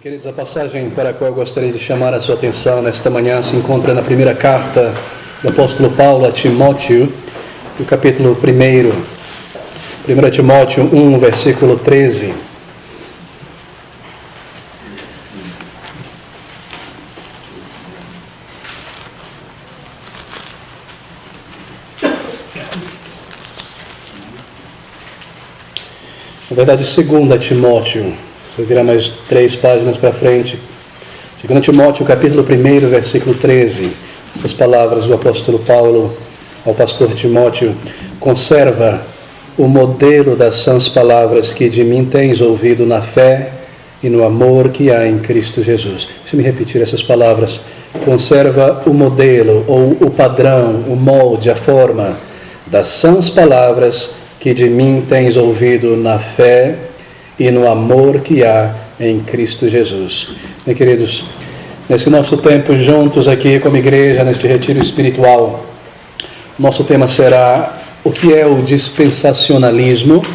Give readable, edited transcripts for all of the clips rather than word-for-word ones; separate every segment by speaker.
Speaker 1: Queridos, a passagem para a qual eu gostaria de chamar a sua atenção nesta manhã se encontra na primeira carta do apóstolo Paulo a Timóteo, no capítulo 1 Timóteo 1, versículo 13. Na verdade, 2 Timóteo, você virá mais 3 páginas para frente. 2 Timóteo, capítulo 1, versículo 13. Estas palavras do apóstolo Paulo ao pastor Timóteo: conserva o modelo das sãs palavras que de mim tens ouvido na fé e no amor que há em Cristo Jesus. Deixa-me repetir essas palavras. Conserva o modelo, ou o padrão, o molde, a forma das sãs palavras que de mim tens ouvido na fé e no amor que há em Cristo Jesus. Meus queridos, nesse nosso tempo juntos aqui como igreja, neste retiro espiritual, nosso tema será o que é o dispensacionalismo,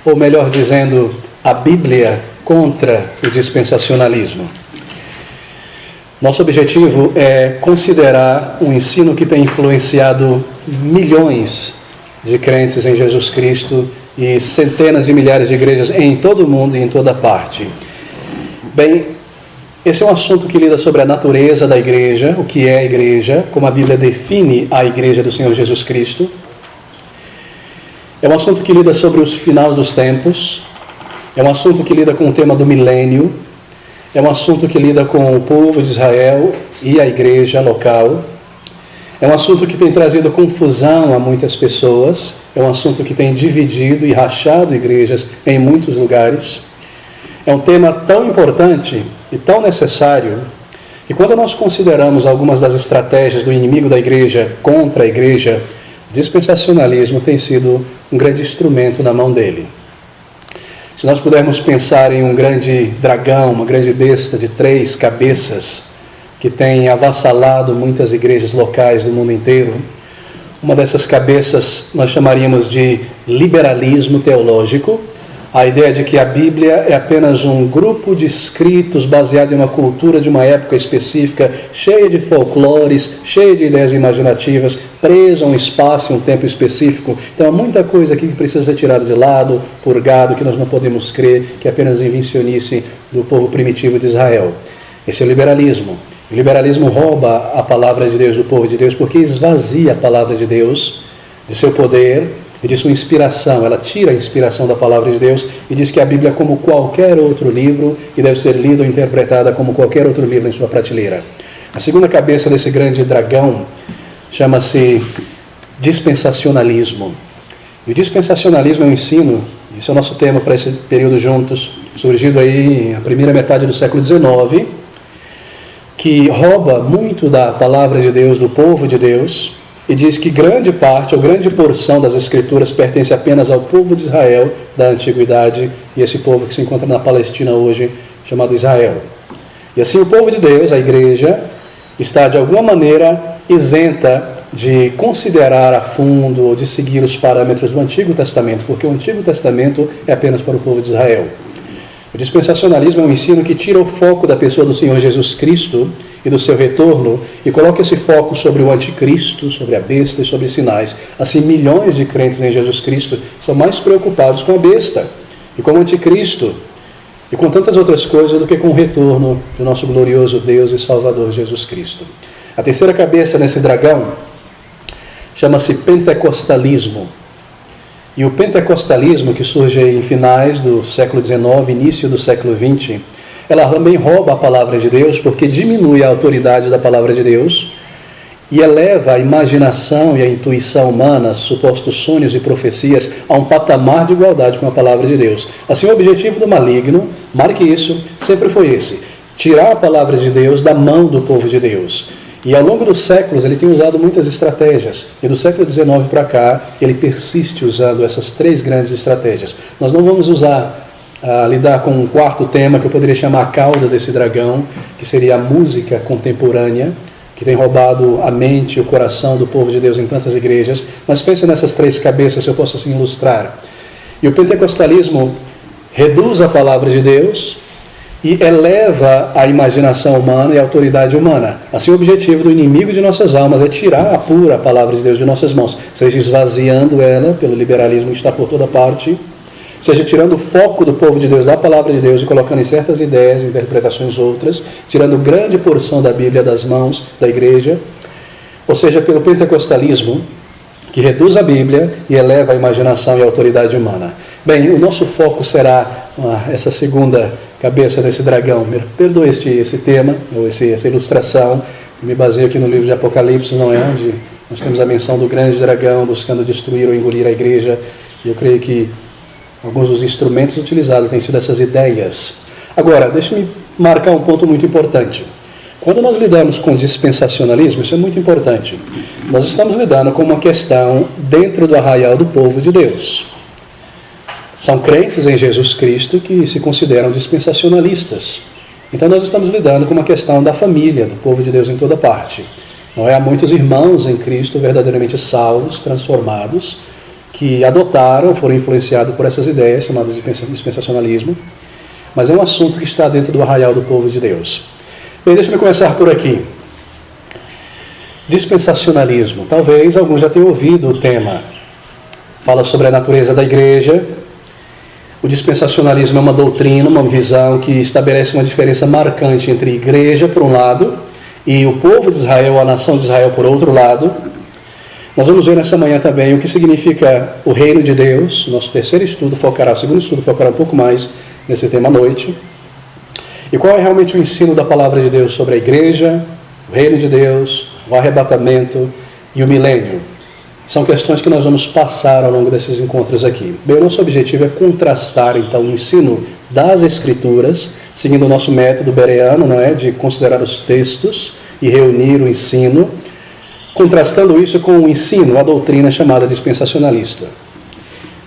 Speaker 1: ou melhor dizendo, a Bíblia contra o dispensacionalismo. Nosso objetivo é considerar um ensino que tem influenciado milhões de crentes em Jesus Cristo e centenas de milhares de igrejas em todo o mundo e em toda parte. Bem, esse é um assunto que lida sobre a natureza da igreja, o que é a igreja, como a Bíblia define a igreja do Senhor Jesus Cristo. É um assunto que lida sobre os finais dos tempos. É um assunto que lida com o tema do milênio. É um assunto que lida com o povo de Israel e a igreja local. É um assunto que tem trazido confusão a muitas pessoas. É um assunto que tem dividido e rachado igrejas em muitos lugares. É um tema tão importante e tão necessário que quando nós consideramos algumas das estratégias do inimigo da igreja contra a igreja, o dispensacionalismo tem sido um grande instrumento na mão dele. Se nós pudermos pensar em um grande dragão, uma grande besta de 3 cabeças, que tem avassalado muitas igrejas locais do mundo inteiro, uma dessas cabeças nós chamaríamos de liberalismo teológico, a ideia de que a Bíblia é apenas um grupo de escritos baseado em uma cultura de uma época específica, cheia de folclores, cheia de ideias imaginativas, preso a um espaço e um tempo específico. Então há muita coisa aqui que precisa ser tirada de lado, purgado, que nós não podemos crer que é apenas invencionice do povo primitivo de Israel. Esse é o liberalismo. O liberalismo rouba a palavra de Deus do povo de Deus porque esvazia a palavra de Deus de seu poder e de sua inspiração. Ela tira a inspiração da palavra de Deus e diz que a Bíblia é como qualquer outro livro e deve ser lida ou interpretada como qualquer outro livro em sua prateleira. A segunda cabeça desse grande dragão chama-se dispensacionalismo. E o dispensacionalismo é um ensino, esse é o nosso tema para esse período juntos, surgido aí na primeira metade do século XIX, que rouba muito da palavra de Deus, do povo de Deus, e diz que grande parte, ou grande porção das Escrituras pertence apenas ao povo de Israel da Antiguidade, e esse povo que se encontra na Palestina hoje, chamado Israel. E assim o povo de Deus, a igreja, está de alguma maneira isenta de considerar a fundo ou de seguir os parâmetros do Antigo Testamento, porque o Antigo Testamento é apenas para o povo de Israel. O dispensacionalismo é um ensino que tira o foco da pessoa do Senhor Jesus Cristo e do seu retorno e coloca esse foco sobre o anticristo, sobre a besta e sobre sinais. Assim, milhões de crentes em Jesus Cristo são mais preocupados com a besta e com o anticristo e com tantas outras coisas do que com o retorno do nosso glorioso Deus e Salvador Jesus Cristo. A terceira cabeça nesse dragão chama-se pentecostalismo. E o pentecostalismo, que surge em finais do século XIX, início do século XX, ela também rouba a palavra de Deus porque diminui a autoridade da palavra de Deus e eleva a imaginação e a intuição humana, supostos sonhos e profecias, a um patamar de igualdade com a palavra de Deus. Assim, o objetivo do maligno, marque isso, sempre foi esse: tirar a palavra de Deus da mão do povo de Deus. E ao longo dos séculos ele tem usado muitas estratégias. E do século XIX para cá ele persiste usando essas 3 grandes estratégias. Nós não vamos lidar com um quarto tema que eu poderia chamar a cauda desse dragão, que seria a música contemporânea, que tem roubado a mente e o coração do povo de Deus em tantas igrejas. Mas pense nessas 3 cabeças, se eu posso assim ilustrar. E o pentecostalismo reduz a palavra de Deus e eleva a imaginação humana e a autoridade humana. Assim, o objetivo do inimigo de nossas almas é tirar a pura palavra de Deus de nossas mãos, seja esvaziando ela pelo liberalismo que está por toda parte, seja tirando o foco do povo de Deus da palavra de Deus e colocando em certas ideias, interpretações outras, tirando grande porção da Bíblia das mãos da igreja, ou seja, pelo pentecostalismo, que reduz a Bíblia e eleva a imaginação e a autoridade humana. Bem, o nosso foco será essa segunda cabeça desse dragão. Perdoe esse tema, ou essa ilustração, me baseio aqui no livro de Apocalipse, não é? Onde nós temos a menção do grande dragão buscando destruir ou engolir a igreja, e eu creio que alguns dos instrumentos utilizados têm sido essas ideias. Agora, deixe-me marcar um ponto muito importante. Quando nós lidamos com dispensacionalismo, isso é muito importante. Nós estamos lidando com uma questão dentro do arraial do povo de Deus. São crentes em Jesus Cristo que se consideram dispensacionalistas. Então nós estamos lidando com uma questão da família, do povo de Deus em toda parte. Não é? Há muitos irmãos em Cristo verdadeiramente salvos, transformados, que adotaram, foram influenciados por essas ideias chamadas de dispensacionalismo, mas é um assunto que está dentro do arraial do povo de Deus. Bem, deixa-me começar por aqui. Dispensacionalismo. Talvez alguns já tenham ouvido o tema. Fala sobre a natureza da igreja. O dispensacionalismo é uma doutrina, uma visão que estabelece uma diferença marcante entre igreja, por um lado, e o povo de Israel, a nação de Israel, por outro lado. Nós vamos ver nessa manhã também o que significa o reino de Deus. O nosso terceiro estudo focará, o segundo estudo focará um pouco mais nesse tema à noite. E qual é realmente o ensino da palavra de Deus sobre a igreja, o reino de Deus, o arrebatamento e o milênio. São questões que nós vamos passar ao longo desses encontros aqui. Bem, o nosso objetivo é contrastar, então, o ensino das Escrituras, seguindo o nosso método bereano, não é? De considerar os textos e reunir o ensino, contrastando isso com o ensino, a doutrina chamada dispensacionalista.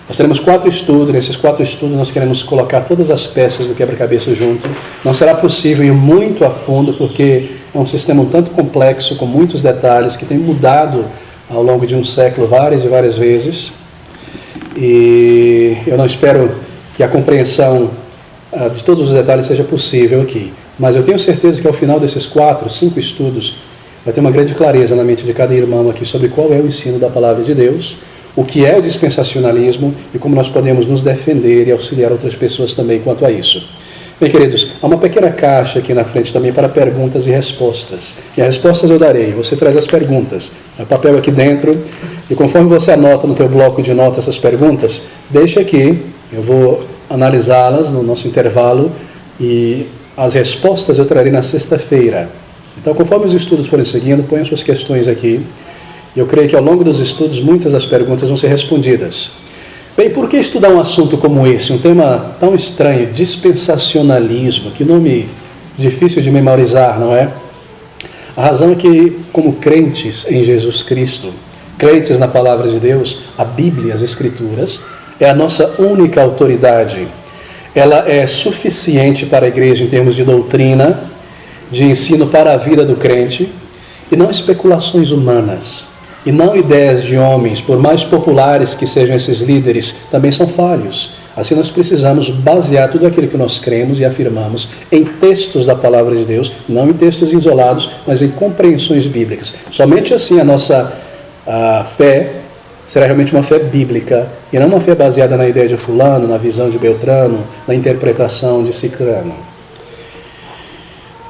Speaker 1: Nós teremos 4 estudos, nesses 4 estudos nós queremos colocar todas as peças do quebra-cabeça junto. Não será possível ir muito a fundo, porque é um sistema um tanto complexo, com muitos detalhes, que tem mudado ao longo de um século várias e várias vezes. E eu não espero que a compreensão de todos os detalhes seja possível aqui. Mas eu tenho certeza que ao final desses 4, 5 estudos, vai ter uma grande clareza na mente de cada irmão aqui sobre qual é o ensino da palavra de Deus, o que é o dispensacionalismo e como nós podemos nos defender e auxiliar outras pessoas também quanto a isso. Bem, queridos, há uma pequena caixa aqui na frente também para perguntas e respostas. E as respostas eu darei, você traz as perguntas. Há papel aqui dentro, e conforme você anota no teu bloco de notas essas perguntas, deixa aqui, eu vou analisá-las no nosso intervalo, e as respostas eu trarei na sexta-feira. Então, conforme os estudos forem seguindo, ponham suas questões aqui. Eu creio que ao longo dos estudos, muitas das perguntas vão ser respondidas. Bem, por que estudar um assunto como esse? Um tema tão estranho, dispensacionalismo, que nome difícil de memorizar, não é? A razão é que, como crentes em Jesus Cristo, crentes na palavra de Deus, a Bíblia, as Escrituras, é a nossa única autoridade. Ela é suficiente para a igreja em termos de doutrina, de ensino para a vida do crente, e não especulações humanas. E não ideias de homens, por mais populares que sejam esses líderes, também são falhos. Assim nós precisamos basear tudo aquilo que nós cremos e afirmamos em textos da palavra de Deus, não em textos isolados, mas em compreensões bíblicas. Somente assim a nossa fé será realmente uma fé bíblica, e não uma fé baseada na ideia de fulano, na visão de Beltrano, na interpretação de Cicrano.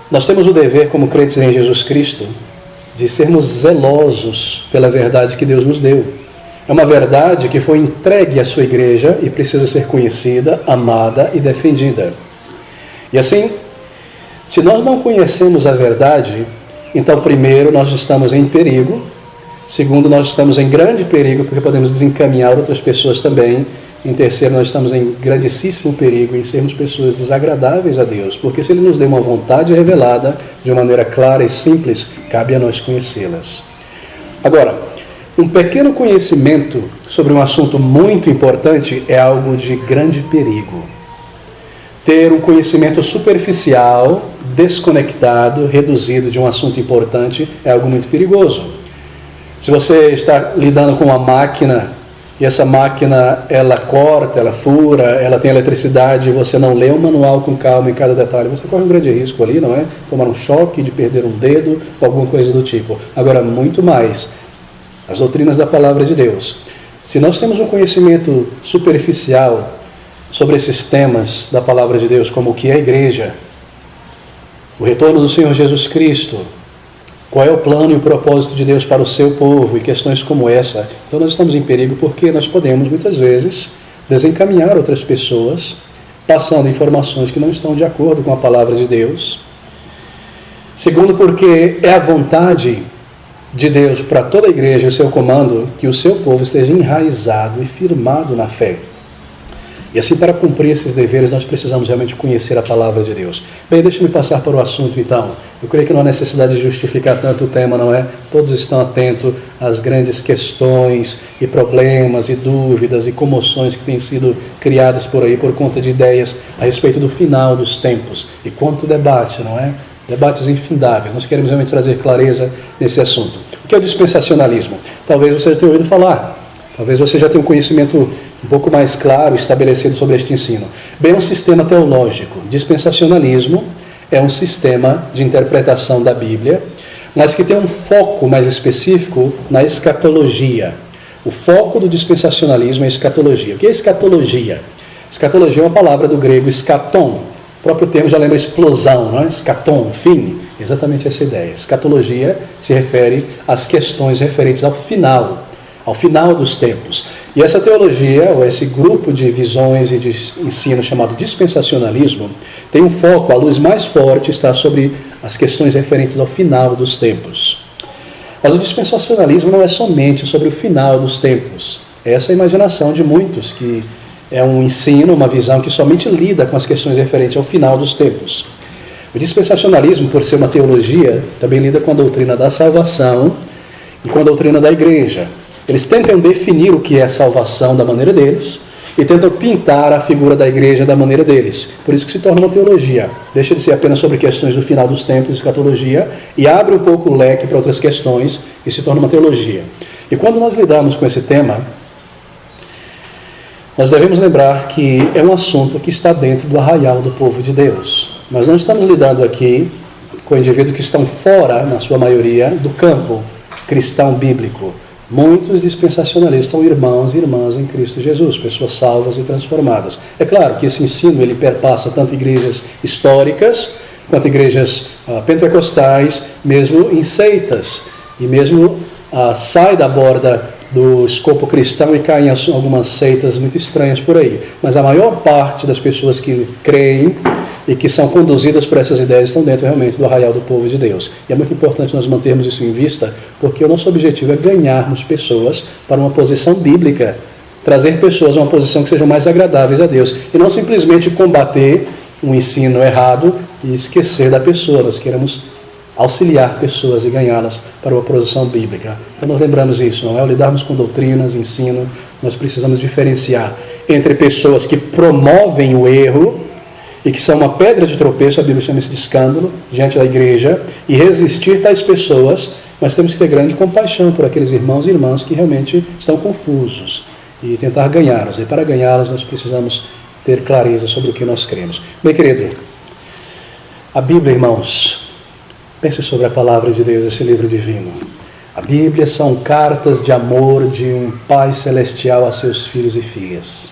Speaker 1: Nós temos o dever, como crentes em Jesus Cristo, de sermos zelosos pela verdade que Deus nos deu. É uma verdade que foi entregue à sua igreja e precisa ser conhecida, amada e defendida. E assim, se nós não conhecemos a verdade, então primeiro nós estamos em perigo, segundo nós estamos em grande perigo porque podemos desencaminhar outras pessoas também, em terceiro nós estamos em grandíssimo perigo em sermos pessoas desagradáveis a Deus, porque se Ele nos deu uma vontade revelada de uma maneira clara e simples, cabe a nós conhecê-las. Agora, um pequeno conhecimento sobre um assunto muito importante é algo de grande perigo. Ter um conhecimento superficial, desconectado, reduzido de um assunto importante é algo muito perigoso. Se você está lidando com uma máquina e essa máquina, ela corta, ela fura, ela tem eletricidade, e você não lê o manual com calma em cada detalhe, você corre um grande risco ali, não é? Tomar um choque, de perder um dedo, ou alguma coisa do tipo. Agora, muito mais, as doutrinas da palavra de Deus. Se nós temos um conhecimento superficial sobre esses temas da palavra de Deus, como o que é a igreja, o retorno do Senhor Jesus Cristo, qual é o plano e o propósito de Deus para o seu povo e questões como essa, então nós estamos em perigo porque nós podemos muitas vezes desencaminhar outras pessoas passando informações que não estão de acordo com a palavra de Deus. Segundo, porque é a vontade de Deus para toda a igreja e o seu comando que o seu povo esteja enraizado e firmado na fé. E assim, para cumprir esses deveres, nós precisamos realmente conhecer a palavra de Deus. Bem, deixa-me passar para o assunto então. Eu creio que não há necessidade de justificar tanto o tema, não é? Todos estão atentos às grandes questões e problemas e dúvidas e comoções que têm sido criadas por aí por conta de ideias a respeito do final dos tempos. E quanto debate, não é? Debates infindáveis. Nós queremos realmente trazer clareza nesse assunto. O que é o dispensacionalismo? Talvez você já tenha ouvido falar. Talvez você já tenha um conhecimento um pouco mais claro, estabelecido sobre este ensino. Bem, é um sistema teológico. Dispensacionalismo é um sistema de interpretação da Bíblia, mas que tem um foco mais específico na escatologia. O foco do dispensacionalismo é a escatologia. O que é escatologia? Escatologia é uma palavra do grego escaton. O próprio termo já lembra explosão, não é? Escaton, fim. Exatamente essa ideia. Escatologia se refere às questões referentes ao final dos tempos. E essa teologia, ou esse grupo de visões e de ensino chamado dispensacionalismo, tem um foco, a luz mais forte está sobre as questões referentes ao final dos tempos. Mas o dispensacionalismo não é somente sobre o final dos tempos. Essa é a imaginação de muitos, que é um ensino, uma visão que somente lida com as questões referentes ao final dos tempos. O dispensacionalismo, por ser uma teologia, também lida com a doutrina da salvação e com a doutrina da igreja. Eles tentam definir o que é salvação da maneira deles e tentam pintar a figura da igreja da maneira deles. Por isso que se torna uma teologia. Deixa de ser apenas sobre questões do final dos tempos, escatologia, e abre um pouco o leque para outras questões e se torna uma teologia. E quando nós lidamos com esse tema, nós devemos lembrar que é um assunto que está dentro do arraial do povo de Deus. Nós não estamos lidando aqui com indivíduos que estão fora, na sua maioria, do campo cristão bíblico. Muitos dispensacionalistas são irmãos e irmãs em Cristo Jesus, pessoas salvas e transformadas. É claro que esse ensino ele perpassa tanto igrejas históricas, quanto igrejas pentecostais, mesmo em seitas, e mesmo sai da borda do escopo cristão e cai em algumas seitas muito estranhas por aí. Mas a maior parte das pessoas que creem e que são conduzidas por essas ideias estão dentro realmente do arraial do povo de Deus. E é muito importante nós mantermos isso em vista, porque o nosso objetivo é ganharmos pessoas para uma posição bíblica, trazer pessoas a uma posição que sejam mais agradáveis a Deus, e não simplesmente combater um ensino errado e esquecer da pessoa. Nós queremos auxiliar pessoas e ganhá-las para uma posição bíblica. Então nós lembramos isso, não é? Ao lidarmos com doutrinas, ensino, nós precisamos diferenciar entre pessoas que promovem o erro e que são uma pedra de tropeço, a Bíblia chama isso de escândalo, diante da igreja, e resistir tais pessoas, mas temos que ter grande compaixão por aqueles irmãos e irmãs que realmente estão confusos, e tentar ganhá-los. E para ganhá-los nós precisamos ter clareza sobre o que nós cremos. Bem, querido, a Bíblia, irmãos, pense sobre a palavra de Deus, esse livro divino. A Bíblia são cartas de amor de um Pai Celestial a seus filhos e filhas,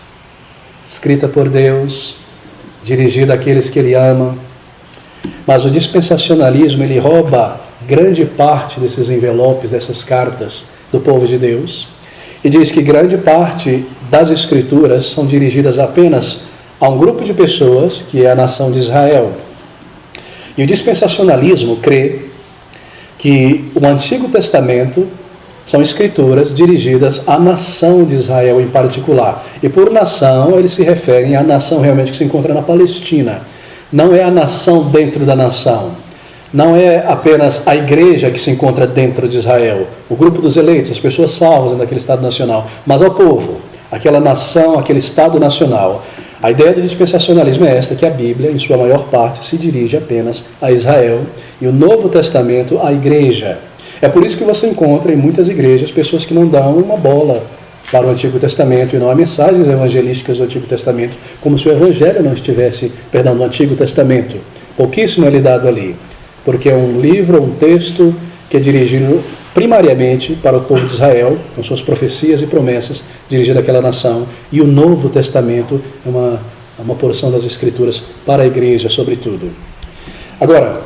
Speaker 1: escrita por Deus, dirigida àqueles que Ele ama. Mas o dispensacionalismo, ele rouba grande parte desses envelopes, dessas cartas do povo de Deus, e diz que grande parte das Escrituras são dirigidas apenas a um grupo de pessoas, que é a nação de Israel. E o dispensacionalismo crê que o Antigo Testamento são escrituras dirigidas à nação de Israel em particular. E por nação, eles se referem à nação realmente que se encontra na Palestina. Não é a nação dentro da nação. Não é apenas a igreja que se encontra dentro de Israel, o grupo dos eleitos, as pessoas salvas naquele Estado nacional, mas ao povo, aquela nação, aquele Estado nacional. A ideia do dispensacionalismo é esta, que a Bíblia, em sua maior parte, se dirige apenas a Israel e o Novo Testamento à igreja. É por isso que você encontra em muitas igrejas pessoas que não dão uma bola para o Antigo Testamento e não há mensagens evangelísticas do Antigo Testamento, como se o Evangelho não estivesse, no Antigo Testamento. Pouquíssimo é lidado ali, porque é um livro, um texto que é dirigido primariamente para o povo de Israel, com suas profecias e promessas dirigidas àquela nação, e o Novo Testamento é uma porção das Escrituras para a igreja, sobretudo. Agora,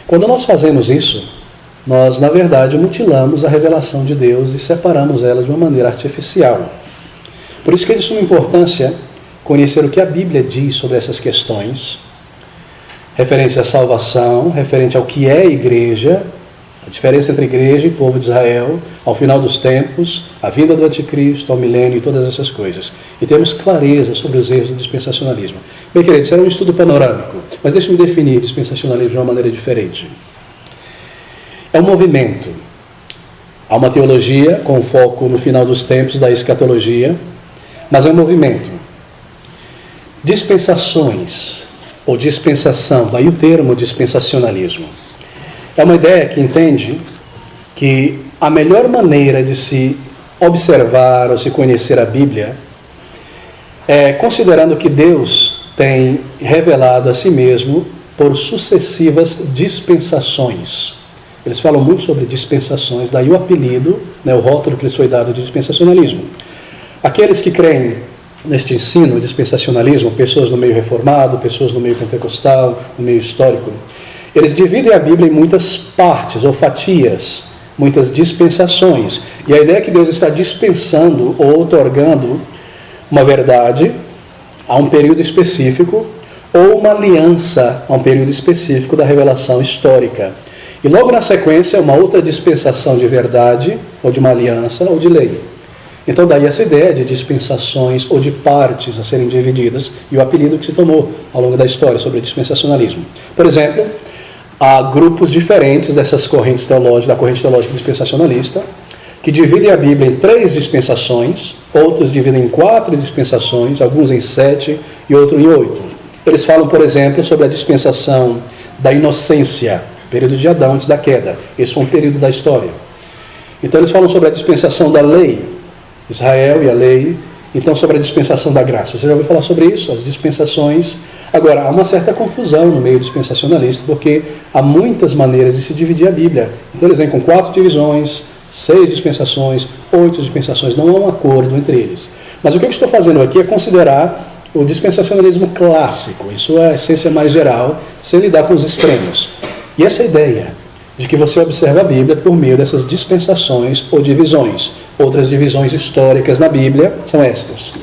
Speaker 1: quando nós fazemos isso, nós, na verdade, mutilamos a revelação de Deus e separamos ela de uma maneira artificial. Por isso que é de suma importância conhecer o que a Bíblia diz sobre essas questões, referente à salvação, referente ao que é a igreja, a diferença entre igreja e povo de Israel, ao final dos tempos, a vinda do anticristo, ao milênio e todas essas coisas. E temos clareza sobre os erros do dispensacionalismo. Bem, queridos, será um estudo panorâmico, mas deixe-me definir dispensacionalismo de uma maneira diferente. É um movimento. Há uma teologia com foco no final dos tempos da escatologia, mas é um movimento. Dispensações, ou dispensação, daí o termo dispensacionalismo. É uma ideia que entende que a melhor maneira de se observar ou se conhecer a Bíblia é considerando que Deus tem revelado a si mesmo por sucessivas dispensações. Eles falam muito sobre dispensações, daí o apelido, o rótulo que lhes foi dado de dispensacionalismo. Aqueles que creem neste ensino, dispensacionalismo, pessoas no meio reformado, pessoas no meio pentecostal, no meio histórico, eles dividem a Bíblia em muitas partes ou fatias, muitas dispensações. E a ideia é que Deus está dispensando ou outorgando uma verdade a um período específico ou uma aliança a um período específico da revelação histórica. E logo na sequência, uma outra dispensação de verdade, ou de uma aliança, ou de lei. Então daí essa ideia de dispensações ou de partes a serem divididas e o apelido que se tomou ao longo da história sobre o dispensacionalismo. Por exemplo, há grupos diferentes dessas correntes teológicas, da corrente teológica dispensacionalista, que dividem a Bíblia em 3 dispensações, outros dividem em 4 dispensações, alguns em 7 e outros em 8. Eles falam, por exemplo, sobre a dispensação da inocência, período de Adão antes da queda. Esse foi um período da história. Então eles falam sobre a dispensação da lei, Israel e a lei, então sobre a dispensação da graça. Você já ouviu falar sobre isso? As dispensações. Agora, há uma certa confusão no meio dispensacionalista, porque há muitas maneiras de se dividir a Bíblia. Então eles vêm com 4 divisões, 6 dispensações, 8 dispensações, não há um acordo entre eles. Mas o que eu estou fazendo aqui é considerar o dispensacionalismo clássico, em sua essência mais geral, sem lidar com os extremos. E essa ideia de que você observa a Bíblia por meio dessas dispensações ou divisões. Outras divisões históricas na Bíblia são estas: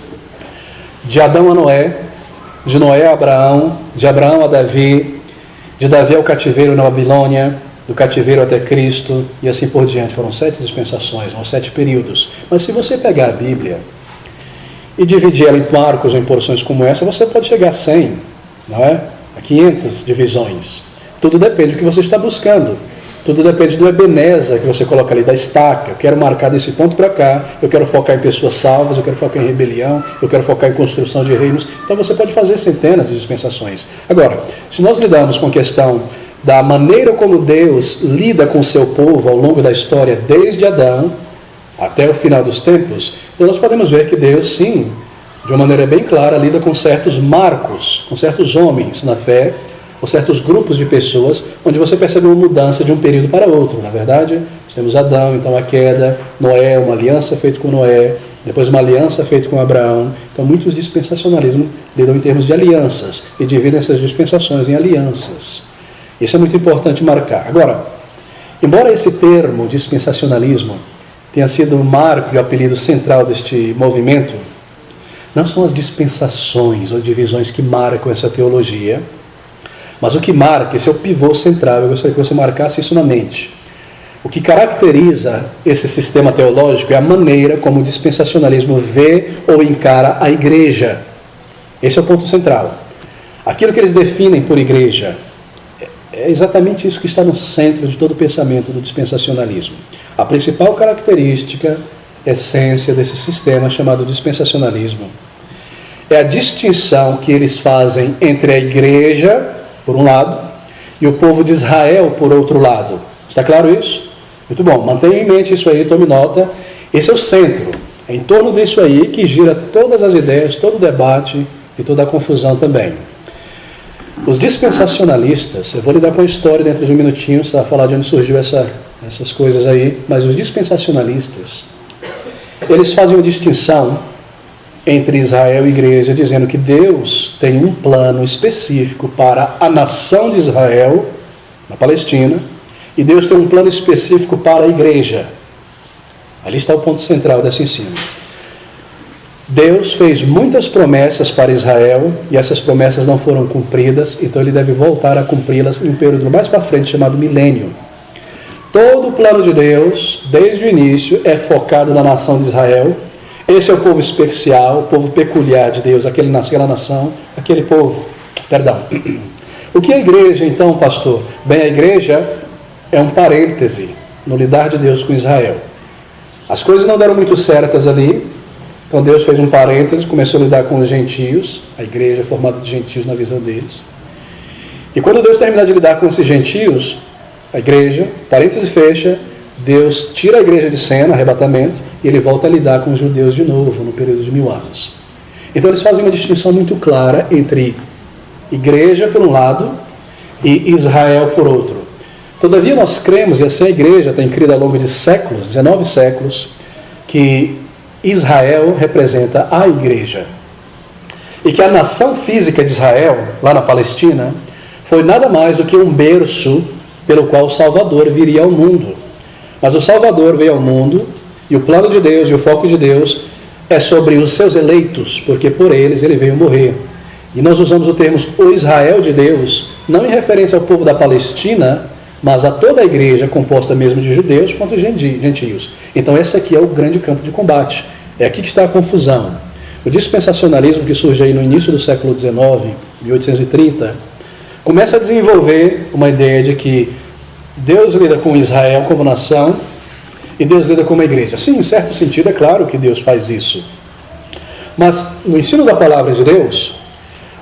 Speaker 1: de Adão a Noé, de Noé a Abraão, de Abraão a Davi, de Davi ao cativeiro na Babilônia, do cativeiro até Cristo, e assim por diante. Foram 7 dispensações, ou 7 períodos. Mas se você pegar a Bíblia e dividir ela em marcos ou em porções como essa, você pode chegar a 100, não é? A 500 divisões. Tudo depende do que você está buscando. Tudo depende do Ebenezer que você coloca ali, da estaca. Eu quero marcar desse ponto para cá, eu quero focar em pessoas salvas, eu quero focar em rebelião, eu quero focar em construção de reinos. Então você pode fazer centenas de dispensações. Agora, se nós lidamos com a questão da maneira como Deus lida com o seu povo ao longo da história, desde Adão até o final dos tempos, então nós podemos ver que Deus, sim, de uma maneira bem clara, lida com certos marcos, com certos homens na fé, ou certos grupos de pessoas, onde você percebe uma mudança de um período para outro. Na verdade, nós temos Adão, então a queda, Noé, uma aliança feita com Noé, depois uma aliança feita com Abraão. Então muitos dispensacionalismos lidam em termos de alianças e dividem essas dispensações em alianças. Isso é muito importante marcar. Agora, embora esse termo dispensacionalismo tenha sido o marco e o apelido central deste movimento, não são as dispensações ou divisões que marcam essa teologia, mas o que marca, esse é o pivô central, eu gostaria que você marcasse isso na mente. O que caracteriza esse sistema teológico é a maneira como o dispensacionalismo vê ou encara a igreja. Esse é o ponto central. Aquilo que eles definem por igreja é exatamente isso que está no centro de todo o pensamento do dispensacionalismo. A principal característica, essência desse sistema chamado dispensacionalismo é a distinção que eles fazem entre a igreja, por um lado, e o povo de Israel, por outro lado. Está claro isso? Muito bom, mantenha em mente isso aí, tome nota. Esse é o centro, É em torno disso aí que gira todas as ideias, todo o debate e toda a confusão também. Os dispensacionalistas, eu vou lidar com a história dentro de um minutinho, você vai falar de onde surgiu essas coisas aí, mas os dispensacionalistas, eles fazem uma distinção entre Israel e igreja, dizendo que Deus tem um plano específico para a nação de Israel, na Palestina, e Deus tem um plano específico para a igreja. Ali está o ponto central desse ensino. Deus fez muitas promessas para Israel e essas promessas não foram cumpridas, então ele deve voltar a cumpri-las em um período mais para frente chamado milênio. Todo o plano de Deus, desde o início, é focado na nação de Israel. Esse é o povo especial, o povo peculiar de Deus, aquela nação, aquele povo. Perdão. O que é a igreja, então, pastor? Bem, a igreja é um parêntese no lidar de Deus com Israel. As coisas não deram muito certas ali, então Deus fez um parêntese, começou a lidar com os gentios, a igreja é formada de gentios na visão deles. E quando Deus terminar de lidar com esses gentios, a igreja, parêntese fecha, Deus tira a igreja de cena, arrebatamento, e ele volta a lidar com os judeus de novo, no período de 1000 anos. Então eles fazem uma distinção muito clara entre igreja por um lado e Israel por outro. Todavia nós cremos, e assim a igreja tem crido ao longo de séculos, 19 séculos, que Israel representa a igreja. E que a nação física de Israel, lá na Palestina, foi nada mais do que um berço pelo qual o Salvador viria ao mundo. Mas o Salvador veio ao mundo, e o plano de Deus e o foco de Deus é sobre os seus eleitos, porque por eles ele veio morrer. E nós usamos o termo o Israel de Deus, não em referência ao povo da Palestina, mas a toda a igreja composta mesmo de judeus quanto de gentios. Então esse aqui é o grande campo de combate. É aqui que está a confusão. O dispensacionalismo que surge aí no início do século XIX, 1830, começa a desenvolver uma ideia de que Deus lida com Israel como nação e Deus lida com uma igreja. Sim, em certo sentido é claro que Deus faz isso. Mas no ensino da palavra de Deus,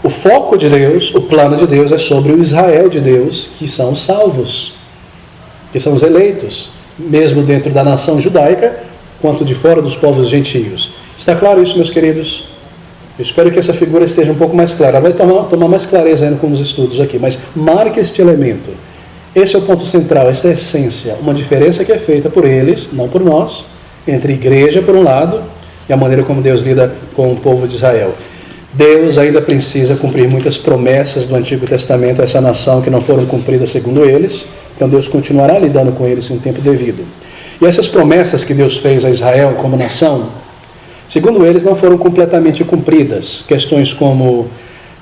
Speaker 1: o foco de Deus, o plano de Deus é sobre o Israel de Deus, que são os salvos, que são os eleitos, mesmo dentro da nação judaica, quanto de fora dos povos gentios. Está claro isso, meus queridos? Eu espero que essa figura esteja um pouco mais clara. Vai tomar mais clareza ainda com os estudos aqui, mas marque este elemento. Esse é o ponto central, esta é a essência, uma diferença que é feita por eles, não por nós, entre igreja por um lado e a maneira como Deus lida com o povo de Israel. Deus ainda precisa cumprir muitas promessas do Antigo Testamento a essa nação que não foram cumpridas segundo eles, então Deus continuará lidando com eles em um tempo devido. E essas promessas que Deus fez a Israel como nação, segundo eles, não foram completamente cumpridas. Questões como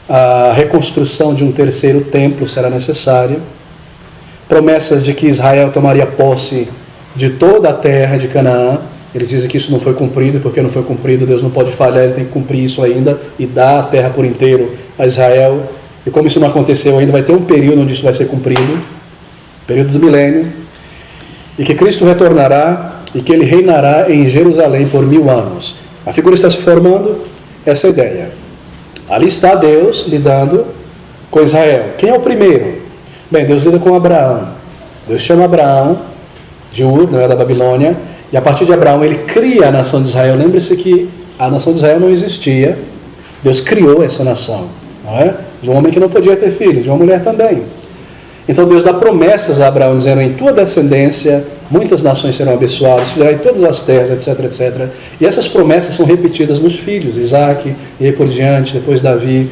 Speaker 1: a reconstrução de um terceiro templo será necessária, promessas de que Israel tomaria posse de toda a terra de Canaã. Eles dizem que isso não foi cumprido, e porque não foi cumprido, Deus não pode falhar, ele tem que cumprir isso ainda e dar a terra por inteiro a Israel. E como isso não aconteceu ainda, vai ter um período onde isso vai ser cumprido, período do milênio, e que Cristo retornará e que ele reinará em Jerusalém por 1000 anos. A figura está se formando, essa é a ideia. Ali está Deus lidando com Israel. Quem é o primeiro? Bem, Deus lida com Abraão. Deus chama Abraão de Ur, não é, da Babilônia, e a partir de Abraão ele cria a nação de Israel. Lembre-se que a nação de Israel não existia. Deus criou essa nação, não é? De um homem que não podia ter filhos, de uma mulher também. Então Deus dá promessas a Abraão, dizendo: em tua descendência muitas nações serão abençoadas, te darei todas as terras, etc, etc. E essas promessas são repetidas nos filhos, Isaac, e aí por diante, depois Davi,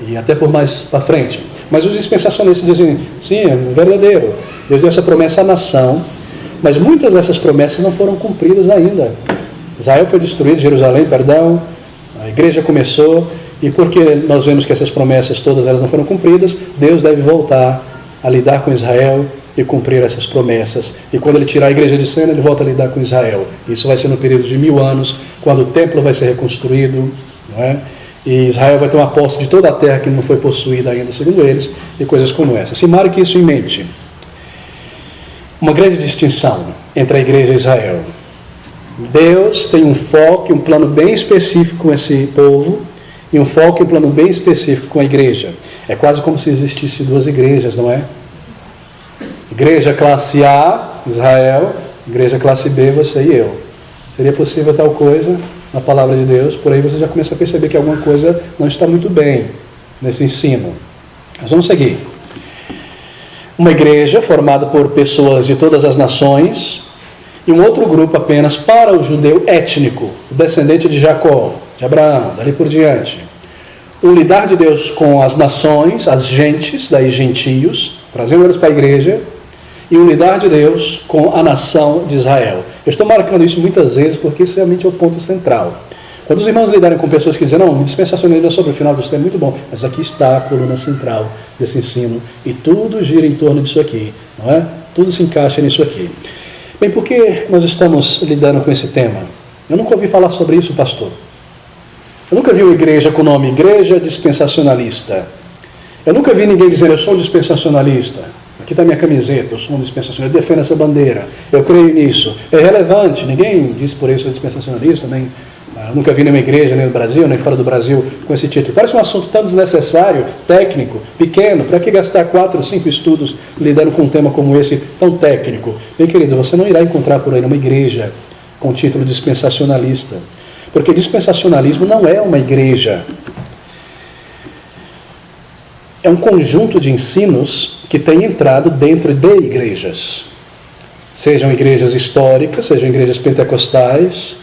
Speaker 1: e até por mais para frente. Mas os dispensacionistas dizem: sim, é verdadeiro. Deus deu essa promessa à nação, mas muitas dessas promessas não foram cumpridas ainda. Israel foi destruído, Jerusalém, perdão, a igreja começou, e porque nós vemos que essas promessas todas elas não foram cumpridas, Deus deve voltar a lidar com Israel e cumprir essas promessas. E quando ele tirar a igreja de cena, ele volta a lidar com Israel. Isso vai ser no período de 1000 anos, quando o templo vai ser reconstruído, não é? E Israel vai ter uma posse de toda a terra que não foi possuída ainda, segundo eles, e coisas como essa. Se marque isso em mente. Uma grande distinção entre a igreja e Israel. Deus tem um foco e um plano bem específico com esse povo, e um foco e um plano bem específico com a igreja. É quase como se existisse duas igrejas, não é? Igreja classe A, Israel, igreja classe B, você e eu. Seria possível tal coisa na palavra de Deus? Por aí você já começa a perceber que alguma coisa não está muito bem nesse ensino. Mas vamos seguir. Uma igreja formada por pessoas de todas as nações e um outro grupo apenas para o judeu étnico, o descendente de Jacó, de Abraão, dali por diante. Um lidar de Deus com as nações, as gentes, daí gentios, trazendo eles para a igreja, e um lidar de Deus com a nação de Israel. Eu estou marcando isso muitas vezes porque isso realmente é o ponto central. Quando os irmãos lidarem com pessoas que dizem, não, dispensacionalismo sobre o final do tempo é muito bom, mas aqui está a coluna central desse ensino e tudo gira em torno disso aqui, não é? Tudo se encaixa nisso aqui. Bem, por que nós estamos lidando com esse tema? Eu nunca ouvi falar sobre isso, pastor. Eu nunca vi uma igreja com o nome Igreja Dispensacionalista. Eu nunca vi ninguém dizer, eu sou um dispensacionalista. Aqui está minha camiseta, eu sou um dispensacionalista, eu defendo essa bandeira, eu creio nisso. É relevante, ninguém diz por isso dispensacionalista, nem... Eu nunca vi nenhuma igreja, nem no Brasil, nem fora do Brasil, com esse título. Parece um assunto tão desnecessário, técnico, pequeno. Para que gastar 4 ou 5 estudos lidando com um tema como esse, tão técnico? Bem, querido, você não irá encontrar por aí uma igreja com o título dispensacionalista. Porque dispensacionalismo não é uma igreja. É um conjunto de ensinos que tem entrado dentro de igrejas. Sejam igrejas históricas, sejam igrejas pentecostais,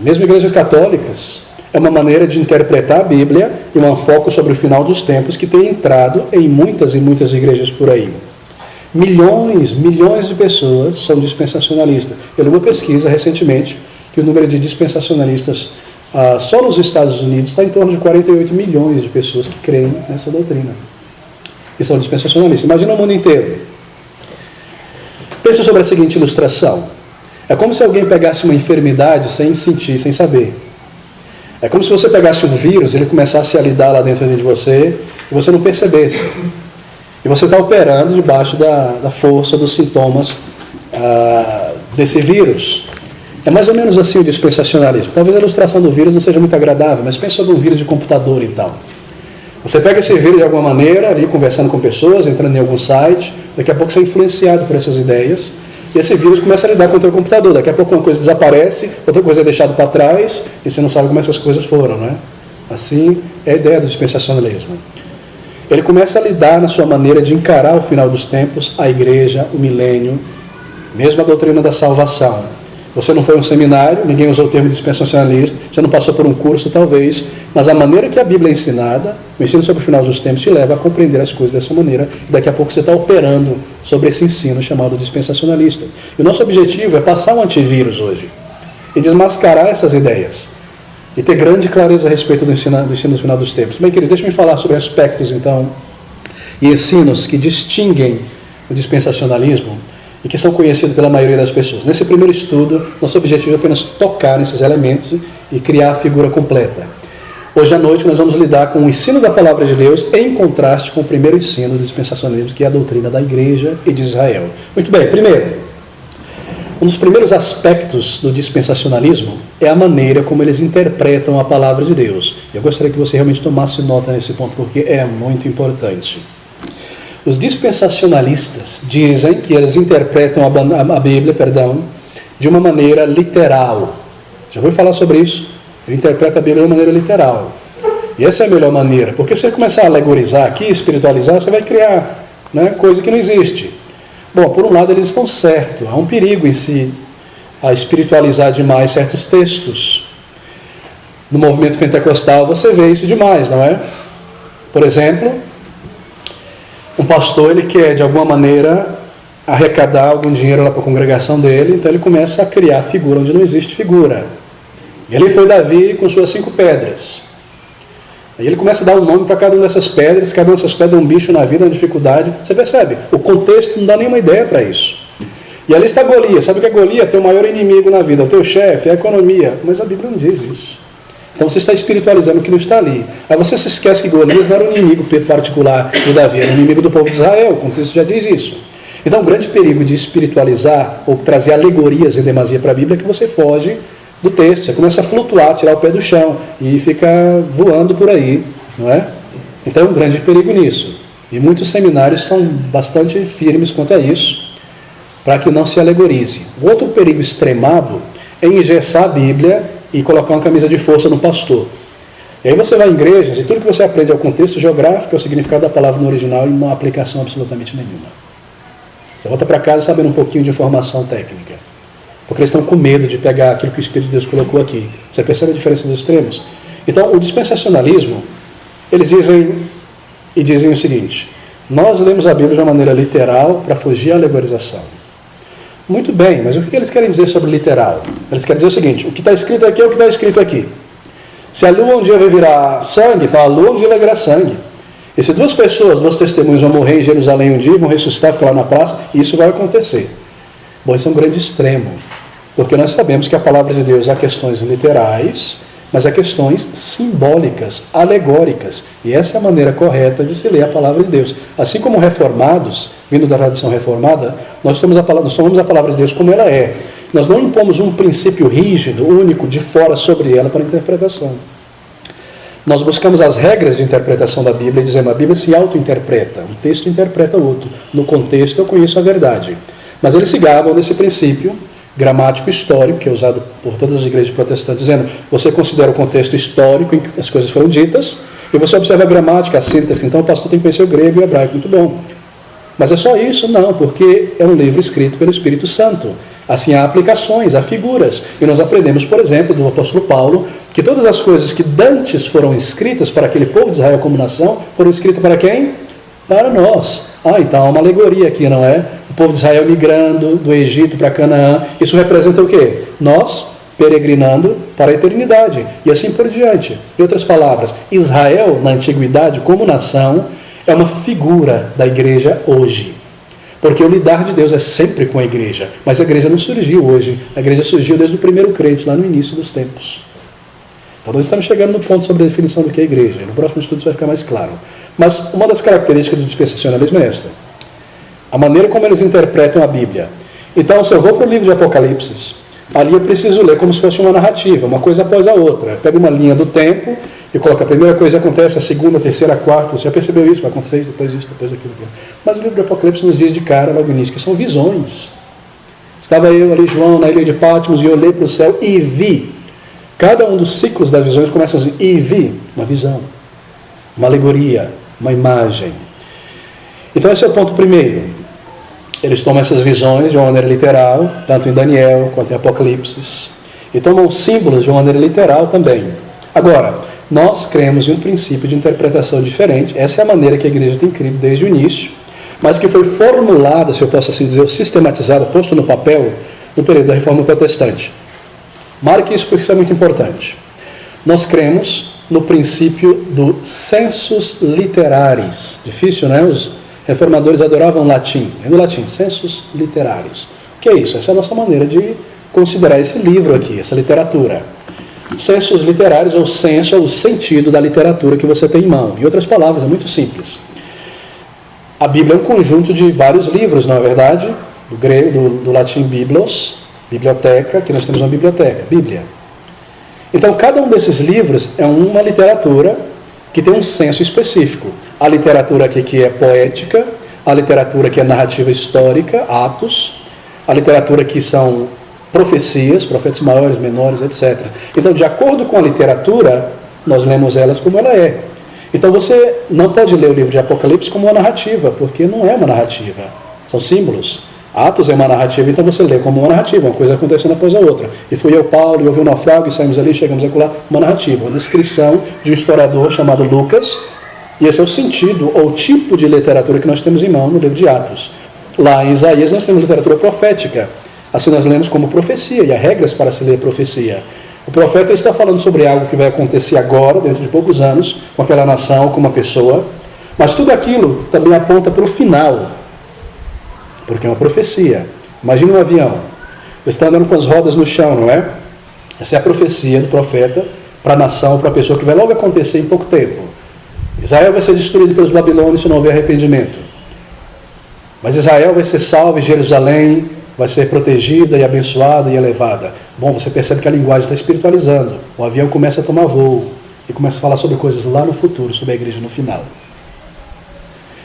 Speaker 1: mesmo igrejas católicas, é uma maneira de interpretar a Bíblia e um foco sobre o final dos tempos que tem entrado em muitas e muitas igrejas por aí. Milhões de pessoas são dispensacionalistas. Eu li uma pesquisa recentemente que o número de dispensacionalistas só nos Estados Unidos está em torno de 48 milhões de pessoas que creem nessa doutrina. E são dispensacionalistas. Imagina o mundo inteiro. Pense sobre a seguinte ilustração. É como se alguém pegasse uma enfermidade sem sentir, sem saber. É como se você pegasse um vírus, ele começasse a lidar lá dentro de você, e você não percebesse. E você está operando debaixo da força dos sintomas desse vírus. É mais ou menos assim o dispensacionalismo. Talvez a ilustração do vírus não seja muito agradável, mas pense sobre um vírus de computador então. Você pega esse vírus de alguma maneira, ali conversando com pessoas, entrando em algum site, daqui a pouco você é influenciado por essas ideias, e esse vírus começa a lidar com o teu computador. Daqui a pouco uma coisa desaparece, outra coisa é deixada para trás, e você não sabe como essas coisas foram, não é? Assim é a ideia do dispensacionalismo. Ele começa a lidar na sua maneira de encarar o final dos tempos, a igreja, o milênio, mesmo a doutrina da salvação. Você não foi a um seminário, ninguém usou o termo dispensacionalista, você não passou por um curso talvez, mas a maneira que a Bíblia é ensinada, o ensino sobre o final dos tempos, te leva a compreender as coisas dessa maneira, e daqui a pouco você está operando sobre esse ensino chamado dispensacionalista. E o nosso objetivo é passar um antivírus hoje, e desmascarar essas ideias, e ter grande clareza a respeito do ensino do final dos tempos. Bem, querido, deixa-me falar sobre aspectos, então, e ensinos que distinguem o dispensacionalismo, e que são conhecidos pela maioria das pessoas. Nesse primeiro estudo, nosso objetivo é apenas tocar nesses elementos e criar a figura completa. Hoje à noite nós vamos lidar com o ensino da palavra de Deus em contraste com o primeiro ensino do dispensacionalismo, que é a doutrina da igreja e de Israel. Muito bem, primeiro, um dos primeiros aspectos do dispensacionalismo é a maneira como eles interpretam a palavra de Deus. Eu gostaria que você realmente tomasse nota nesse ponto, porque é muito importante. Os dispensacionalistas dizem que eles interpretam a Bíblia, de uma maneira literal. Já vou falar sobre isso. Eu interpreto a Bíblia de uma maneira literal. E essa é a melhor maneira, porque se você começar a alegorizar aqui, espiritualizar, você vai criar coisa que não existe. Bom, por um lado eles estão certos. Há um perigo em si a espiritualizar demais certos textos. No movimento pentecostal você vê isso demais, não é? Por exemplo, um pastor, ele quer, de alguma maneira, arrecadar algum dinheiro lá para a congregação dele, então ele começa a criar figura onde não existe figura. E ali foi Davi com suas 5 pedras. Aí ele começa a dar um nome para cada uma dessas pedras, cada uma dessas pedras é um bicho na vida, uma dificuldade. Você percebe? O contexto não dá nenhuma ideia para isso. E ali está Golias. Sabe que a Golias tem o maior inimigo na vida, o teu chefe, a economia. Mas a Bíblia não diz isso. Então você está espiritualizando o que não está ali. Aí você se esquece que Golias não era um inimigo particular de Davi, era um inimigo do povo de Israel, o contexto já diz isso. Então o grande perigo de espiritualizar ou trazer alegorias em demasia para a Bíblia é que você foge do texto, você começa a flutuar, tirar o pé do chão e fica voando por aí, não é? Então é um grande perigo nisso. E muitos seminários são bastante firmes quanto a isso, para que não se alegorize. O outro perigo extremado engessar a Bíblia e colocar uma camisa de força no pastor. E aí você vai em igrejas e tudo que você aprende é o contexto geográfico, é o significado da palavra no original e não há aplicação absolutamente nenhuma. Você volta para casa sabendo um pouquinho de informação técnica. Porque eles estão com medo de pegar aquilo que o Espírito de Deus colocou aqui. Você percebe a diferença dos extremos? Então, o dispensacionalismo, eles dizem o seguinte: nós lemos a Bíblia de uma maneira literal para fugir à alegorização. Muito bem, mas o que eles querem dizer sobre literal? Eles querem dizer o seguinte: o que está escrito aqui é o que está escrito aqui. Se a lua um dia vai virar sangue, então a lua um dia vai virar sangue. E se duas testemunhas vão morrer em Jerusalém um dia e vão ressuscitar, ficar lá na praça, isso vai acontecer. Bom, isso é um grande extremo, porque nós sabemos que a palavra de Deus há questões literais, mas há questões simbólicas, alegóricas. E essa é a maneira correta de se ler a palavra de Deus. Assim como reformados, vindo da tradição reformada, nós tomamos a palavra de Deus como ela é. Nós não impomos um princípio rígido, único, de fora sobre ela para interpretação. Nós buscamos as regras de interpretação da Bíblia e dizemos: a Bíblia se auto-interpreta, um texto interpreta o outro. No contexto eu conheço a verdade. Mas eles se gabam desse princípio gramático histórico, que é usado por todas as igrejas protestantes, dizendo: você considera o contexto histórico em que as coisas foram ditas, e você observa a gramática, a síntese. Então o pastor tem que conhecer o grego e o hebraico. Muito bom. Mas é só isso? Não, porque é um livro escrito pelo Espírito Santo. Assim, há aplicações, há figuras. E nós aprendemos, por exemplo, do apóstolo Paulo, que todas as coisas que dantes foram escritas para aquele povo de Israel como nação, foram escritas para quem? Para nós. Então há uma alegoria aqui, não é? O povo de Israel migrando do Egito para Canaã. Isso representa o quê? Nós peregrinando para a eternidade. E assim por diante. Em outras palavras, Israel, na antiguidade, como nação, é uma figura da igreja hoje. Porque o lidar de Deus é sempre com a igreja. Mas a igreja não surgiu hoje. A igreja surgiu desde o primeiro crente, lá no início dos tempos. Então nós estamos chegando no ponto sobre a definição do que é igreja. No próximo estudo isso vai ficar mais claro. Mas uma das características do dispensacionalismo é esta: a maneira como eles interpretam a Bíblia. Então, se eu vou para o livro de Apocalipse, ali eu preciso ler como se fosse uma narrativa, uma coisa após a outra. Eu pego uma linha do tempo e coloco: a primeira coisa acontece, a segunda, a terceira, a quarta. Você já percebeu isso? Vai acontecer isso, depois aquilo. Mas o livro de Apocalipse nos diz de cara, logo no início, que são visões. Estava eu ali, João, na ilha de Patmos, e eu olhei para o céu e vi. Cada um dos ciclos das visões começa assim: e vi uma visão, uma alegoria, uma imagem. Então esse é o ponto primeiro. Eles tomam essas visões de uma maneira literal, tanto em Daniel quanto em Apocalipse, e tomam símbolos de uma maneira literal também. Agora, nós cremos em um princípio de interpretação diferente. Essa é a maneira que a igreja tem crido desde o início, mas que foi formulada, se eu posso assim dizer, sistematizada, posto no papel, no período da Reforma Protestante. Marque isso porque isso é muito importante. Nós cremos no princípio do sensus literaris. Difícil, né? Os reformadores adoravam latim. É do latim, sensus literaris. O que é isso? Essa é a nossa maneira de considerar esse livro aqui, essa literatura. Sensus literaris, ou senso, é o sentido da literatura que você tem em mão. Em outras palavras, é muito simples. A Bíblia é um conjunto de vários livros, não é verdade? Do grego, do latim biblos, biblioteca, que nós temos uma biblioteca, Bíblia. Então, cada um desses livros é uma literatura que tem um senso específico. A literatura aqui que é poética, a literatura que é narrativa histórica, Atos, a literatura que são profecias, profetas maiores, menores, etc. Então, de acordo com a literatura, nós lemos elas como ela é. Então, você não pode ler o livro de Apocalipse como uma narrativa, porque não é uma narrativa, são símbolos. Atos é uma narrativa, então você lê como uma narrativa, uma coisa acontecendo após a outra. E fui eu, Paulo, e houve um naufrágio, e saímos ali, chegamos a lá, uma narrativa, uma descrição de um historiador chamado Lucas, e esse é o sentido, ou tipo de literatura que nós temos em mão no livro de Atos. Lá em Isaías nós temos literatura profética, assim nós lemos como profecia, e há regras para se ler profecia. O profeta está falando sobre algo que vai acontecer agora, dentro de poucos anos, com aquela nação, com uma pessoa, mas tudo aquilo também aponta para o final, porque é uma profecia. Imagina um avião, ele está andando com as rodas no chão, não é? Essa é a profecia do profeta para a nação, para a pessoa que vai logo acontecer em pouco tempo. Israel vai ser destruído pelos babilônios se não houver arrependimento. Mas Israel vai ser salvo e Jerusalém vai ser protegida e abençoada e elevada. Bom, você percebe que a linguagem está espiritualizando. O avião começa a tomar voo e começa a falar sobre coisas lá no futuro, sobre a igreja no final.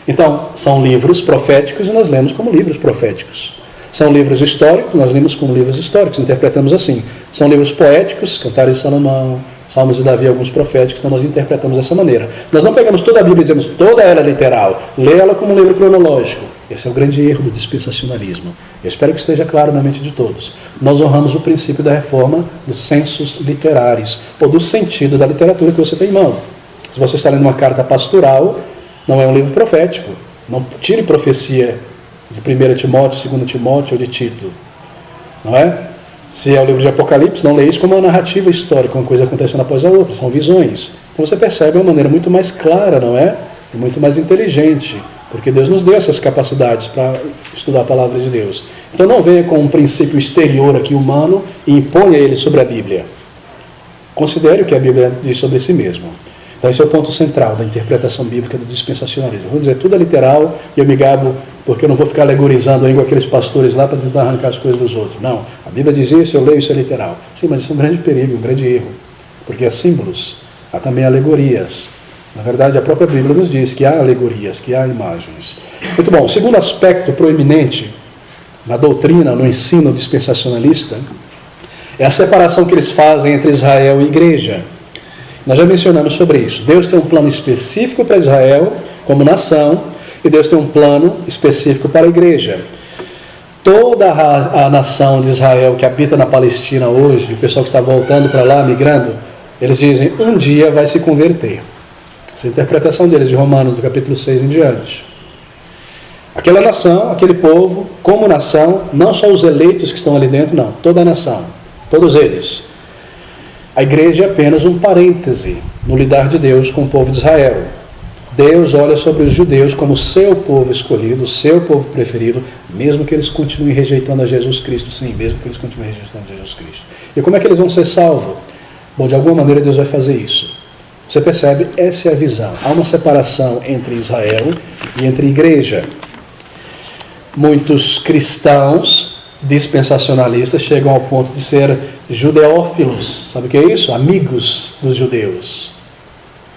Speaker 1: Então, são livros proféticos e nós lemos como livros proféticos. São livros históricos, nós lemos como livros históricos, interpretamos assim. São livros poéticos, Cantares de Salomão, Salmos de Davi, alguns proféticos, então nós interpretamos dessa maneira. Nós não pegamos toda a Bíblia e dizemos toda ela é literal, lê ela como um livro cronológico. Esse é o grande erro do dispensacionalismo. Eu espero que esteja claro na mente de todos. Nós honramos o princípio da reforma dos sensos literários, ou do sentido da literatura que você tem em mão. Se você está lendo uma carta pastoral, não é um livro profético. Não tire profecia de 1 Timóteo, 2 Timóteo ou de Tito. Não é? Se é o livro de Apocalipse, não lê isso como uma narrativa histórica, uma coisa acontecendo após a outra, são visões. Então você percebe de uma maneira muito mais clara, não é? E muito mais inteligente, porque Deus nos deu essas capacidades para estudar a palavra de Deus. Então não venha com um princípio exterior aqui humano e imponha ele sobre a Bíblia. Considere o que a Bíblia diz sobre si mesmo. Então esse é o ponto central da interpretação bíblica do dispensacionalismo. Vou dizer, tudo é literal e eu me gabo porque eu não vou ficar alegorizando aí com aqueles pastores lá para tentar arrancar as coisas dos outros. Não, a Bíblia diz isso, eu leio isso é literal. Sim, mas isso é um grande perigo, um grande erro, porque há símbolos, há também alegorias. Na verdade, a própria Bíblia nos diz que há alegorias, que há imagens. Muito bom, o segundo aspecto proeminente na doutrina, no ensino dispensacionalista, é a separação que eles fazem entre Israel e igreja. Nós já mencionamos sobre isso. Deus tem um plano específico para Israel como nação e Deus tem um plano específico para a igreja. Toda a nação de Israel que habita na Palestina hoje, o pessoal que está voltando para lá, migrando, eles dizem, um dia vai se converter. Essa é a interpretação deles de Romanos, do capítulo 6 em diante. Aquela nação, aquele povo, como nação, não só os eleitos que estão ali dentro, não, toda a nação, todos eles. A igreja é apenas um parêntese no lidar de Deus com o povo de Israel. Deus olha sobre os judeus como seu povo escolhido, seu povo preferido, mesmo que eles continuem rejeitando a Jesus Cristo. Sim, mesmo que eles continuem rejeitando a Jesus Cristo. E como é que eles vão ser salvos? Bom, de alguma maneira Deus vai fazer isso. Você percebe? Essa é a visão. Há uma separação entre Israel e entre igreja. Muitos cristãos dispensacionalistas chegam ao ponto de ser judeófilos. Sabe o que é isso? Amigos dos judeus.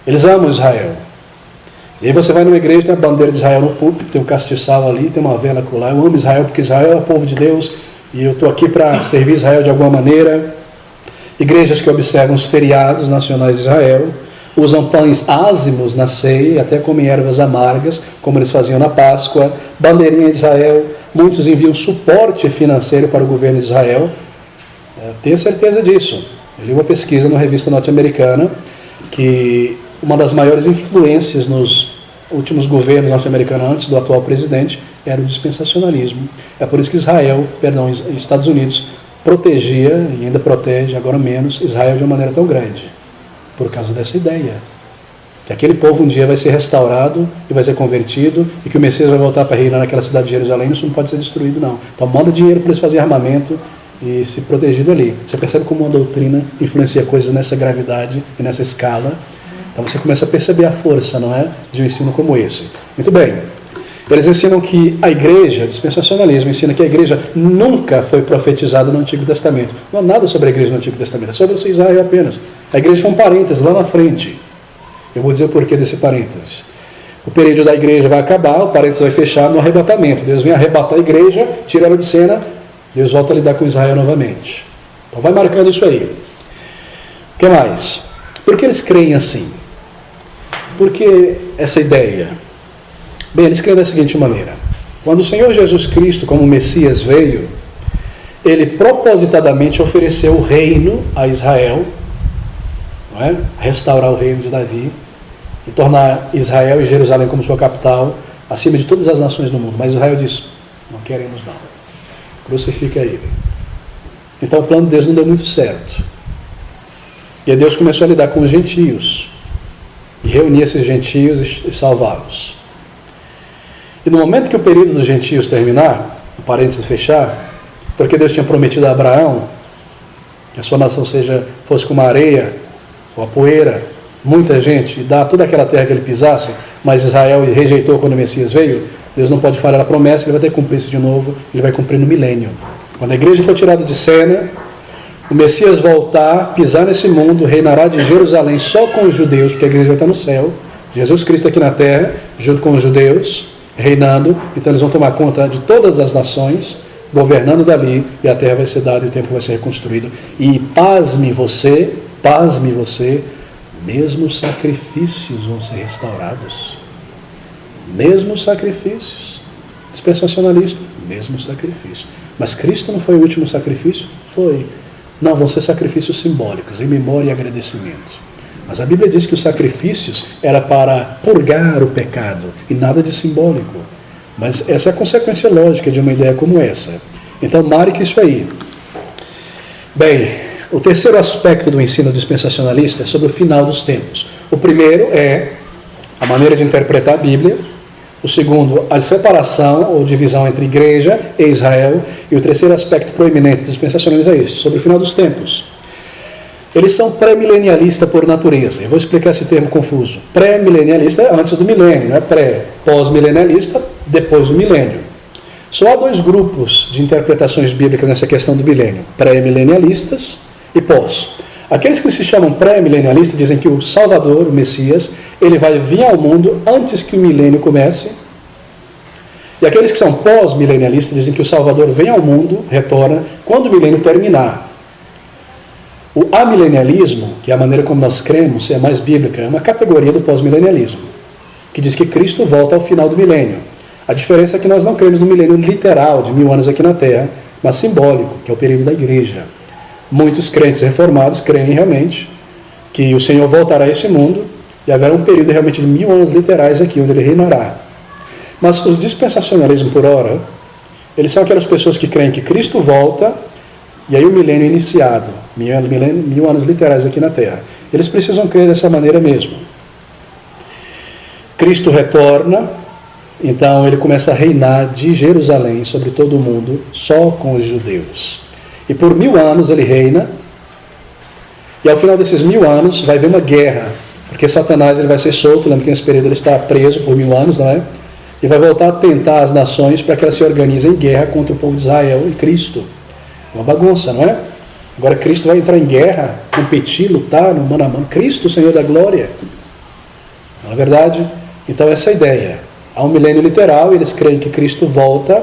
Speaker 1: Eles amam Israel. E aí você vai numa igreja, tem a bandeira de Israel no púlpito, tem um castiçal ali, tem uma vela lá. Eu amo Israel porque Israel é o povo de Deus e eu estou aqui para servir Israel de alguma maneira. Igrejas que observam os feriados nacionais de Israel, usam pães ázimos na ceia, até comem ervas amargas, como eles faziam na Páscoa, bandeirinha de Israel. Muitos enviam suporte financeiro para o governo de Israel. Tenho certeza disso. Eu li uma pesquisa numa revista norte-americana que uma das maiores influências nos últimos governos norte-americanos antes do atual presidente era o dispensacionalismo. É por isso que Estados Unidos protegia, e ainda protege, agora menos, Israel de uma maneira tão grande. Por causa dessa ideia. Que aquele povo um dia vai ser restaurado e vai ser convertido e que o Messias vai voltar para reinar naquela cidade de Jerusalém. Isso não pode ser destruído, não. Então manda dinheiro para eles fazerem armamento e se protegido ali. Você percebe como uma doutrina influencia coisas nessa gravidade e nessa escala. Então você começa a perceber a força, não é, de um ensino como esse. Muito bem. Eles ensinam que a igreja, o dispensacionalismo, ensina que a igreja nunca foi profetizada no Antigo Testamento. Não há nada sobre a igreja no Antigo Testamento, é sobre Israel apenas. A igreja foi um parênteses lá na frente. Eu vou dizer o porquê desse parênteses. O período da igreja vai acabar, o parênteses vai fechar no arrebatamento. Deus vem arrebatar a igreja, tira ela de cena, Deus volta a lidar com Israel novamente. Então vai marcando isso aí. O que mais? Por que eles creem assim? Por que essa ideia? Bem, eles creem da seguinte maneira. Quando o Senhor Jesus Cristo, como Messias, veio, ele propositadamente ofereceu o reino a Israel, não é? Restaurar o reino de Davi e tornar Israel e Jerusalém como sua capital, acima de todas as nações do mundo. Mas Israel disse, não queremos não. Crucifica ele. Então o plano de Deus não deu muito certo. E aí Deus começou a lidar com os gentios e reunir esses gentios e salvá-los. E no momento que o período dos gentios terminar, o parênteses fechar, porque Deus tinha prometido a Abraão que a sua nação fosse como a areia ou a poeira, muita gente, e dar toda aquela terra que ele pisasse, mas Israel rejeitou quando o Messias veio, Deus não pode falhar a promessa, ele vai ter que cumprir isso de novo, ele vai cumprir no milênio. Quando a igreja for tirada de cena, o Messias voltar, pisar nesse mundo, reinará de Jerusalém só com os judeus, porque a igreja vai estar no céu, Jesus Cristo aqui na terra, junto com os judeus, reinando, então eles vão tomar conta de todas as nações, governando dali, e a terra vai ser dada e o templo vai ser reconstruído. E pasme você, mesmo os sacrifícios vão ser restaurados. Mesmo os sacrifícios. Dispensacionalista, mesmo sacrifício. Mas Cristo não foi o último sacrifício? Foi. Não, vão ser sacrifícios simbólicos, em memória e agradecimento. Mas a Bíblia diz que os sacrifícios era para purgar o pecado, e nada de simbólico. Mas essa é a consequência lógica de uma ideia como essa. Então, marque isso aí. Bem, o terceiro aspecto do ensino dispensacionalista é sobre o final dos tempos. O primeiro é a maneira de interpretar a Bíblia. O segundo, a separação ou divisão entre igreja e Israel. E o terceiro aspecto proeminente dos dispensacionalistas é este, sobre o final dos tempos. Eles são pré-milenialistas por natureza. Eu vou explicar esse termo confuso. Pré-milenialista é antes do milênio, não é pré. Pós-milenialista, depois do milênio. Só há dois grupos de interpretações bíblicas nessa questão do milênio. Pré-milenialistas e pós. Aqueles que se chamam pré-milenialistas dizem que o Salvador, o Messias, ele vai vir ao mundo antes que o milênio comece. E aqueles que são pós-milenialistas dizem que o Salvador vem ao mundo, retorna, quando o milênio terminar. O amilenialismo, que é a maneira como nós cremos, é mais bíblica, é uma categoria do pós-milenialismo, que diz que Cristo volta ao final do milênio. A diferença é que nós não cremos no milênio literal, de 1000 anos aqui na Terra, mas simbólico, que é o período da igreja. Muitos crentes reformados creem realmente que o Senhor voltará a esse mundo e haverá um período realmente de 1000 anos literais aqui, onde ele reinará. Mas os dispensacionalismos, por ora, eles são aquelas pessoas que creem que Cristo volta e aí o milênio é iniciado, 1000 anos literais aqui na Terra. Eles precisam crer dessa maneira mesmo. Cristo retorna, então ele começa a reinar de Jerusalém sobre todo o mundo, só com os judeus. E por 1000 anos ele reina, e ao final desses 1000 anos vai haver uma guerra, porque Satanás ele vai ser solto, lembra que nesse período ele está preso por 1000 anos, não é? E vai voltar a tentar as nações para que elas se organizem em guerra contra o povo de Israel e Cristo. Uma bagunça, não é? Agora Cristo vai entrar em guerra, competir, lutar no mano a mano. Cristo, o Senhor da glória. Não é verdade? Então essa é a ideia. Há um milênio literal, eles creem que Cristo volta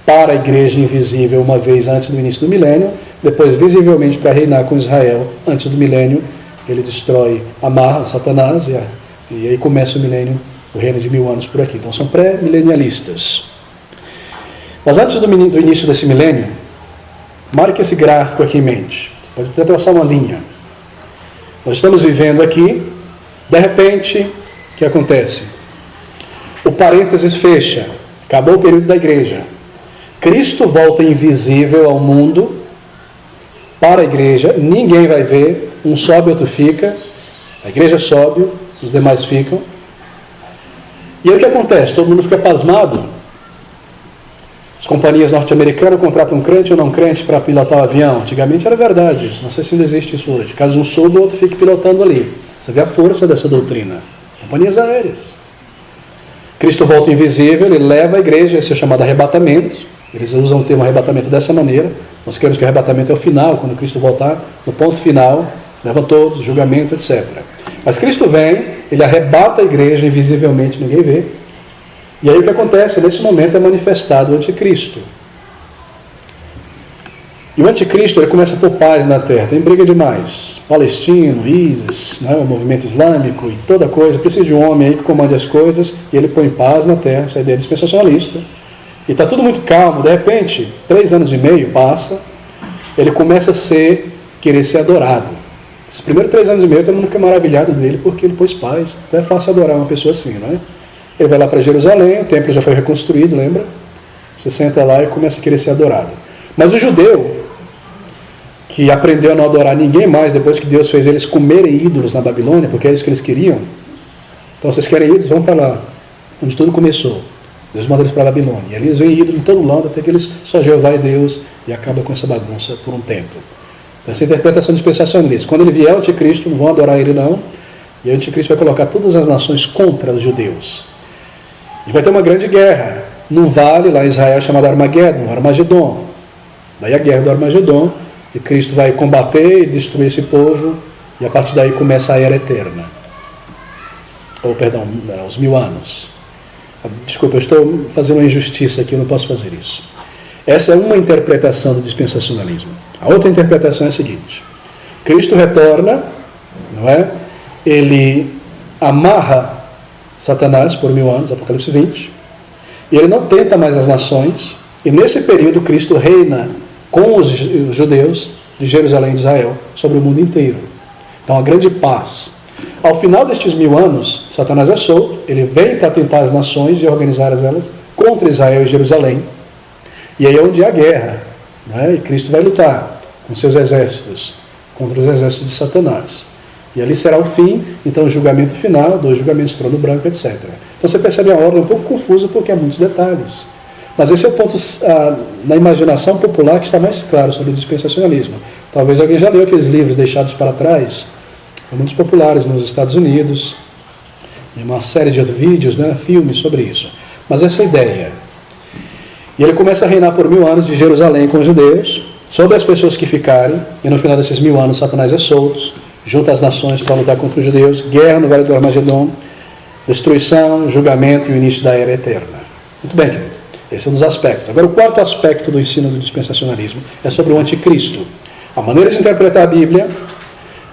Speaker 1: para a igreja invisível uma vez antes do início do milênio, depois visivelmente para reinar com Israel antes do milênio. Ele destrói, amarra Satanás e aí começa o milênio, o reino de 1000 anos por aqui. Então são pré-milenialistas. Mas antes do início desse milênio, marque esse gráfico aqui em mente. Você pode até traçar uma linha. Nós estamos vivendo aqui, de repente, o que acontece? O parênteses fecha, acabou o período da igreja. Cristo volta invisível ao mundo, para a igreja, ninguém vai ver, um sobe, outro fica, a igreja sobe, os demais ficam. E aí o que acontece? Todo mundo fica pasmado. As companhias norte-americanas contratam um crente ou não crente para pilotar o avião. Antigamente era verdade isso, não sei se ainda existe isso hoje. Caso um suba, o outro fique pilotando ali. Você vê a força dessa doutrina. Companhias aéreas. Cristo volta invisível, ele leva a igreja, isso é chamado arrebatamento. Eles usam o termo arrebatamento dessa maneira. Nós queremos que o arrebatamento é o final, quando Cristo voltar, no ponto final, leva todos, julgamento, etc. Mas Cristo vem, ele arrebata a igreja invisivelmente, ninguém vê. E aí o que acontece? Nesse momento é manifestado o anticristo. E o anticristo ele começa a pôr paz na terra, tem briga demais. Palestino, ISIS, né, o movimento islâmico e toda coisa. Precisa de um homem aí que comande as coisas e ele põe paz na terra, essa ideia dispensacionalista. E está tudo muito calmo, de repente, 3 anos e meio passa, ele começa a querer ser adorado. Esses primeiros 3 anos e meio todo mundo fica maravilhado dele porque ele pôs paz. Então é fácil adorar uma pessoa assim, não é? Ele vai lá para Jerusalém, o templo já foi reconstruído, lembra? Você senta lá e começa a querer ser adorado. Mas o judeu, que aprendeu a não adorar ninguém mais depois que Deus fez eles comerem ídolos na Babilônia, porque é isso que eles queriam. Então vocês querem ídolos, vão para lá, onde tudo começou. Deus manda eles para a Babilônia. E ali eles veem ídolo em todo lado, até que eles só Jeová é Deus e acaba com essa bagunça por um tempo. Então essa interpretação dispensacionalista. Quando ele vier o anticristo, não vão adorar ele não, e o anticristo vai colocar todas as nações contra os judeus. E vai ter uma grande guerra num vale lá em Israel chamado Armagedon. Daí a guerra do Armagedon, e Cristo vai combater e destruir esse povo, e a partir daí começa a era eterna. Ou, perdão, os 1000 anos. Desculpa, eu estou fazendo uma injustiça aqui, eu não posso fazer isso. Essa é uma interpretação do dispensacionalismo. A outra interpretação é a seguinte: Cristo retorna, não é? Ele amarra Satanás por 1000 anos, Apocalipse 20, e ele não tenta mais as nações, e nesse período Cristo reina com os judeus de Jerusalém e de Israel sobre o mundo inteiro. Então, a grande paz. Ao final destes 1000 anos, Satanás é solto, ele vem para tentar as nações e organizar elas contra Israel e Jerusalém. E aí é onde há guerra, né? E Cristo vai lutar com seus exércitos contra os exércitos de Satanás. E ali será o fim, então o julgamento final, 2 julgamentos, trono branco, etc. Então você percebe a ordem um pouco confusa porque há muitos detalhes. Mas esse é o ponto na imaginação popular que está mais claro sobre o dispensacionalismo. Talvez alguém já leu aqueles livros deixados para trás, são muito populares nos Estados Unidos, e uma série de vídeos, né, filmes sobre isso. Mas essa é a ideia. E ele começa a reinar por 1000 anos de Jerusalém com os judeus, sobre as pessoas que ficarem, e no final desses 1000 anos Satanás é solto, junta as nações para lutar contra os judeus, guerra no Vale do Armagedon, destruição, julgamento e o início da era eterna. Muito bem, querido. Esse é um dos aspectos. Agora, o quarto aspecto do ensino do dispensacionalismo é sobre o anticristo. A maneira de interpretar a Bíblia,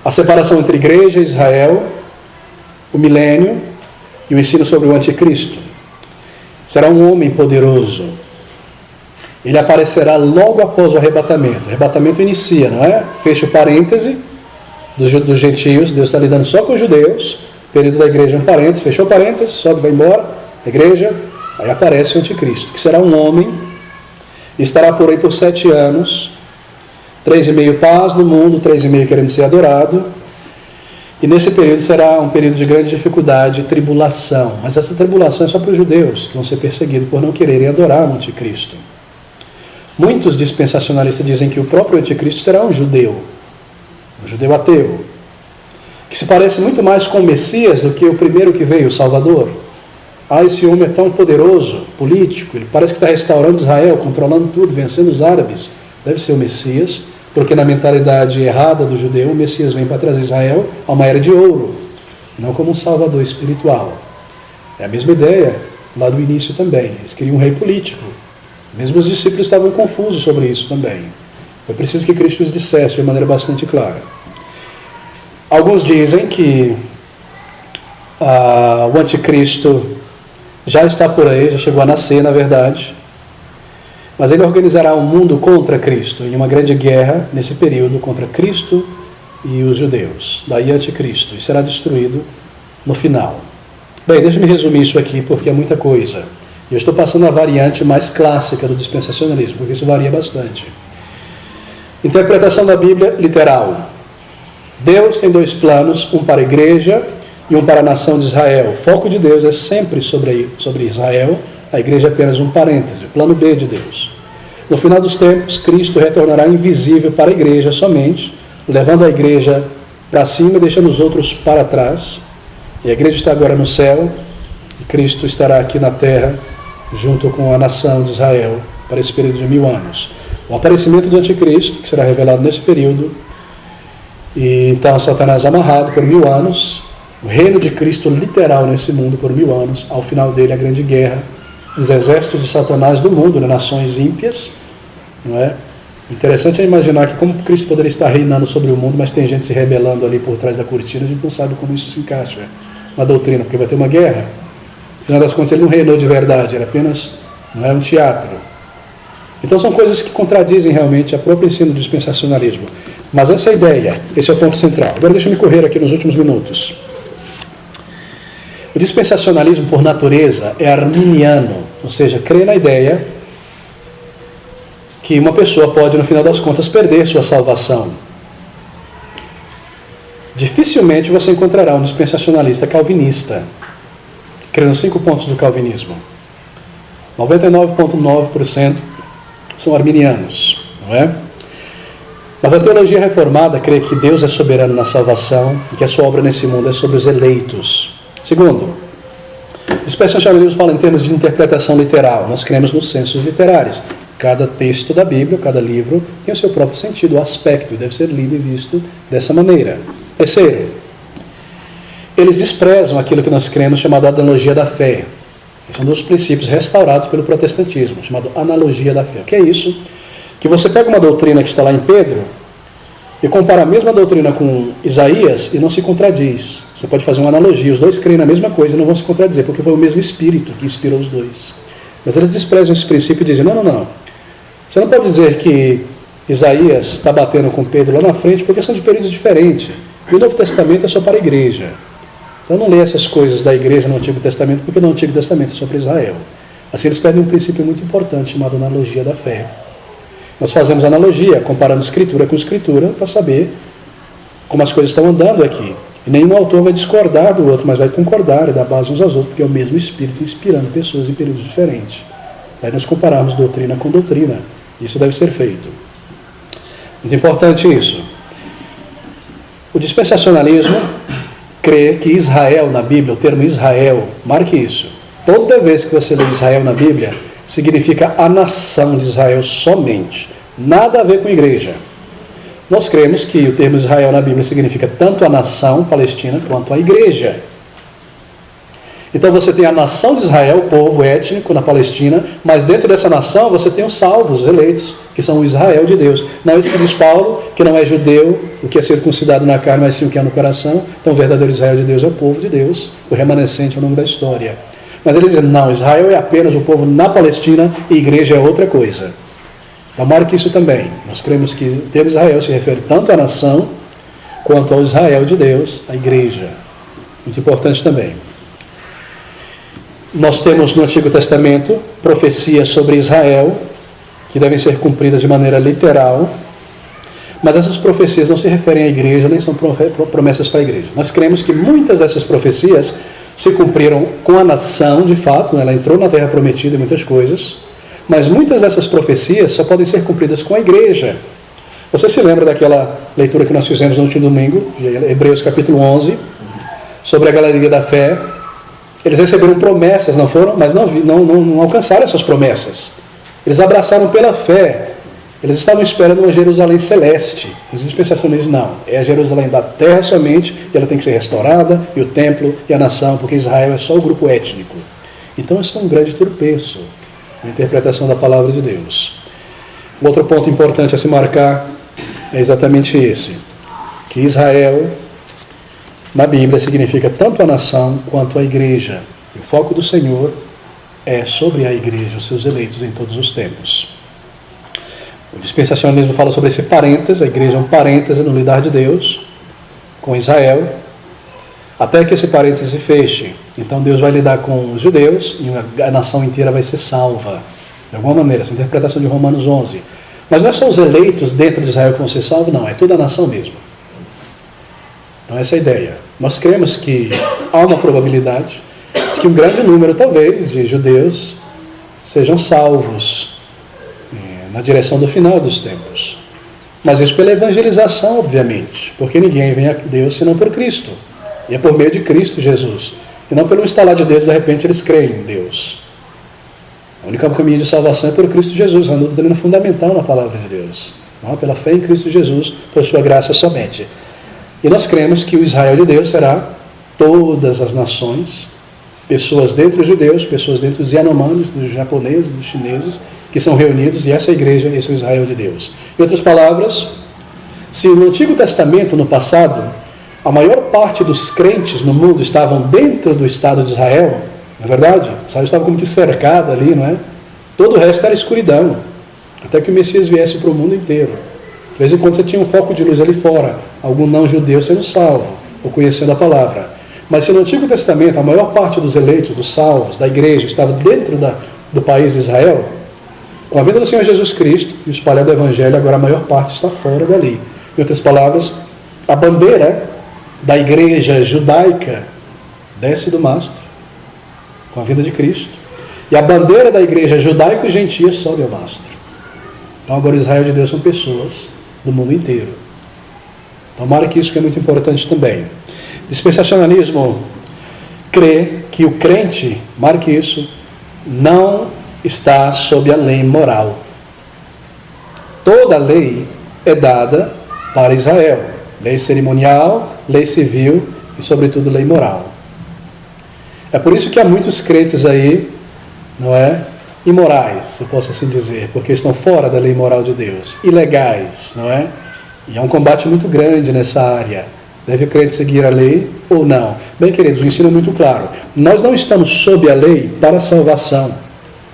Speaker 1: a separação entre igreja e Israel, o milênio e o ensino sobre o anticristo. Será um homem poderoso. Ele aparecerá logo após o arrebatamento. O arrebatamento inicia, não é? Fecha o parêntese dos gentios. Deus está lidando só com os judeus. O período da igreja é um parêntese. Fechou o parêntese, sobe, vai embora. A igreja. Aí aparece o anticristo, que será um homem, estará por aí por 7 anos, 3,5 paz no mundo, 3,5 querendo ser adorado, e nesse período será um período de grande dificuldade e tribulação, mas essa tribulação é só para os judeus, que vão ser perseguidos por não quererem adorar o anticristo. Muitos dispensacionalistas dizem que o próprio anticristo será um judeu ateu, que se parece muito mais com o Messias do que o primeiro que veio, o Salvador. Esse homem é tão poderoso, político, ele parece que está restaurando Israel, controlando tudo, vencendo os árabes. Deve ser o Messias, porque na mentalidade errada do judeu, o Messias vem para trazer Israel a uma era de ouro, não como um salvador espiritual. É a mesma ideia lá do início também. Eles queriam um rei político. Mesmo os discípulos estavam confusos sobre isso também. Foi preciso que Cristo os dissesse de maneira bastante clara. Alguns dizem que o anticristo já está por aí, já chegou a nascer, na verdade, mas ele organizará um mundo contra Cristo, em uma grande guerra nesse período contra Cristo e os judeus, daí anticristo, e será destruído no final. Bem, deixa-me resumir isso aqui, porque é muita coisa. Eu estou passando a variante mais clássica do dispensacionalismo, porque isso varia bastante. Interpretação da Bíblia literal. Deus tem 2 planos, um para a igreja e um para a nação de Israel. O foco de Deus é sempre sobre Israel, a igreja é apenas um parêntese, o plano B de Deus. No final dos tempos, Cristo retornará invisível para a igreja somente, levando a igreja para cima e deixando os outros para trás. E a igreja está agora no céu, e Cristo estará aqui na terra, junto com a nação de Israel, para esse período de 1000 anos. O aparecimento do anticristo, que será revelado nesse período, e então Satanás amarrado por 1000 anos, o reino de Cristo literal nesse mundo por 1000 anos, ao final dele a grande guerra, os exércitos de Satanás do mundo, né, nações ímpias, não é? Interessante é imaginar que como Cristo poderia estar reinando sobre o mundo, mas tem gente se rebelando ali por trás da cortina, a gente não sabe como isso se encaixa na doutrina, porque vai ter uma guerra. No final das contas ele não reinou de verdade, era apenas, não é, um teatro. Então são coisas que contradizem realmente a própria ensino do dispensacionalismo. Mas essa é a ideia, esse é o ponto central. Agora deixa eu me correr aqui nos últimos minutos. O dispensacionalismo, por natureza, é arminiano, ou seja, crê na ideia que uma pessoa pode, no final das contas, perder sua salvação. Dificilmente você encontrará um dispensacionalista calvinista, que crê nos 5 pontos do calvinismo. 99,9% são arminianos, não é? Mas a teologia reformada crê que Deus é soberano na salvação e que a sua obra nesse mundo é sobre os eleitos. Segundo, o dispensacionalismo fala em termos de interpretação literal. Nós cremos nos sensos literais. Cada texto da Bíblia, cada livro, tem o seu próprio sentido, o aspecto, e deve ser lido e visto dessa maneira. Terceiro, eles desprezam aquilo que nós cremos chamado analogia da fé. Esse é um dos princípios restaurados pelo protestantismo, chamado analogia da fé. O que é isso? Que você pega uma doutrina que está lá em Pedro e compara a mesma doutrina com Isaías e não se contradiz. Você pode fazer uma analogia, os dois creem na mesma coisa e não vão se contradizer, porque foi o mesmo Espírito que inspirou os dois. Mas eles desprezam esse princípio e dizem, não. Você não pode dizer que Isaías está batendo com Pedro lá na frente, porque são de períodos diferentes. E o Novo Testamento é só para a igreja. Então não lê essas coisas da igreja no Antigo Testamento, porque no Antigo Testamento é só para Israel. Assim eles perdem um princípio muito importante, chamado analogia da fé. Nós fazemos analogia, comparando escritura com escritura, para saber como as coisas estão andando aqui. E nenhum autor vai discordar do outro, mas vai concordar e dar base uns aos outros, porque é o mesmo Espírito inspirando pessoas em períodos diferentes. Daí nós compararmos doutrina com doutrina. Isso deve ser feito. Muito importante isso. O dispensacionalismo crê que Israel na Bíblia, o termo Israel, marque isso. Toda vez que você lê Israel na Bíblia, significa a nação de Israel somente. Nada a ver com a igreja. Nós cremos que o termo Israel na Bíblia significa tanto a nação palestina quanto a igreja. Então você tem a nação de Israel, o povo étnico na Palestina, mas dentro dessa nação você tem os salvos, os eleitos, que são o Israel de Deus. Não é isso que diz Paulo, que não é judeu, o que é circuncidado na carne, mas sim o que é no coração. Então o verdadeiro Israel de Deus é o povo de Deus, o remanescente ao longo da história. Mas ele diz, não, Israel é apenas o povo na Palestina e igreja é outra coisa. Então marque isso também. Nós cremos que o termo Israel se refere tanto à nação, quanto ao Israel de Deus, a igreja. Muito importante também. Nós temos no Antigo Testamento profecias sobre Israel, que devem ser cumpridas de maneira literal, mas essas profecias não se referem à igreja, nem são promessas para a igreja. Nós cremos que muitas dessas profecias se cumpriram com a nação, de fato, ela entrou na Terra Prometida em muitas coisas, mas muitas dessas profecias só podem ser cumpridas com a igreja. Você se lembra daquela leitura que nós fizemos no último domingo, de Hebreus capítulo 11, sobre a galeria da fé? Eles receberam promessas, não foram? Mas não alcançaram essas promessas. Eles abraçaram pela fé. Eles estavam esperando uma Jerusalém celeste. Os dispensacionistas não. É a Jerusalém da terra somente, e ela tem que ser restaurada, e o templo, e a nação, porque Israel é só o grupo étnico. Então isso é um grande tropeço na interpretação da palavra de Deus. O outro ponto importante a se marcar é exatamente esse. Que Israel, na Bíblia, significa tanto a nação quanto a igreja. E o foco do Senhor é sobre a igreja, os seus eleitos em todos os tempos. O dispensacionalismo fala sobre esse parêntese, a igreja é um parêntese no lidar de Deus com Israel, até que esse parêntese se feche. Então Deus vai lidar com os judeus e a nação inteira vai ser salva. De alguma maneira, essa interpretação de Romanos 11. Mas não é só os eleitos dentro de Israel que vão ser salvos, não, é toda a nação mesmo. Então essa é a ideia. Nós cremos que há uma probabilidade de que um grande número, talvez, de judeus sejam salvos na direção do final dos tempos. Mas isso pela evangelização, obviamente, porque ninguém vem a Deus senão por Cristo. E é por meio de Cristo Jesus. E não pelo instalar de Deus, de repente eles creem em Deus. O único caminho de salvação é por Cristo Jesus, uma doutrina fundamental na palavra de Deus. Não? Pela fé em Cristo Jesus, por sua graça somente. E nós cremos que o Israel de Deus será todas as nações, pessoas dentro dos judeus, pessoas dentro dos Yanomamis, dos japoneses, dos chineses, que são reunidos, e essa igreja, esse é o Israel de Deus. Em outras palavras, se no Antigo Testamento, no passado, a maior parte dos crentes no mundo estavam dentro do Estado de Israel, não é verdade? Israel estava como que cercado ali, não é? Todo o resto era escuridão, até que o Messias viesse para o mundo inteiro. De vez em quando você tinha um foco de luz ali fora, algum não-judeu sendo salvo, ou conhecendo a palavra. Mas se no Antigo Testamento a maior parte dos eleitos, dos salvos, da igreja, estava dentro do país de Israel, com a vinda do Senhor Jesus Cristo e o espalhar do Evangelho, agora a maior parte está fora dali. Em outras palavras, a bandeira da igreja judaica desce do mastro, com a vinda de Cristo, e a bandeira da igreja judaica e gentia sobe ao mastro. Então agora Israel de Deus são pessoas do mundo inteiro. Então marque isso que é muito importante também. Dispensacionalismo crê que o crente, marque isso, não está sob a lei moral. Toda a lei é dada para Israel. Lei cerimonial, lei civil e, sobretudo, lei moral. É por isso que há muitos crentes aí, não é? Imorais, eu posso assim dizer, porque estão fora da lei moral de Deus, ilegais, não é? E há um combate muito grande nessa área. Deve o crente seguir a lei ou não? Bem, queridos, o ensino é muito claro. Nós não estamos sob a lei para a salvação,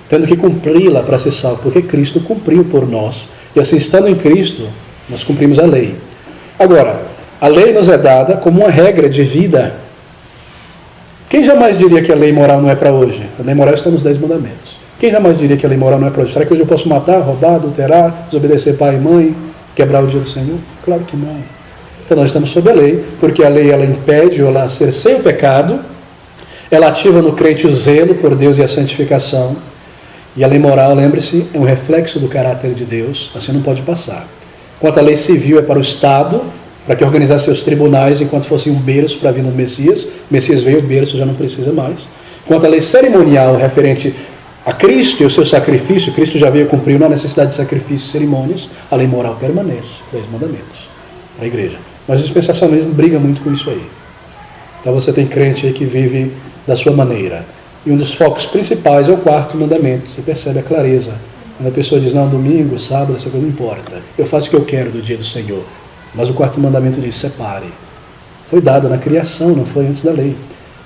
Speaker 1: tendo que cumpri-la para ser salvo, porque Cristo cumpriu por nós. E assim, estando em Cristo, nós cumprimos a lei. Agora, a lei nos é dada como uma regra de vida. Quem jamais diria que a lei moral não é para hoje? A lei moral está nos 10 mandamentos. Quem jamais diria que a lei moral não é para hoje? Será que hoje eu posso matar, roubar, adulterar, desobedecer pai e mãe, quebrar o dia do Senhor? Claro que não. Então nós estamos sob a lei, porque a lei ela impede ou ela cerceia o pecado, ela ativa no crente o zelo por Deus e a santificação. E a lei moral, lembre-se, é um reflexo do caráter de Deus, assim não pode passar. Enquanto a lei civil é para o Estado, para que organizasse seus tribunais enquanto fosse um berço para a vinda do Messias. O Messias veio, o berço já não precisa mais. Enquanto a lei cerimonial referente a Cristo e o seu sacrifício, Cristo já veio cumprir, não há necessidade de sacrifícios e cerimônias, a lei moral permanece, 10 mandamentos, para a igreja. Mas o dispensacionalismo briga muito com isso aí. Então você tem crente aí que vive da sua maneira. E um dos focos principais é o 4º mandamento, você percebe a clareza. Quando a pessoa diz, não, domingo, sábado, essa coisa não importa, eu faço o que eu quero do dia do Senhor. Mas o 4º mandamento diz, separe. Foi dado na criação, não foi antes da lei.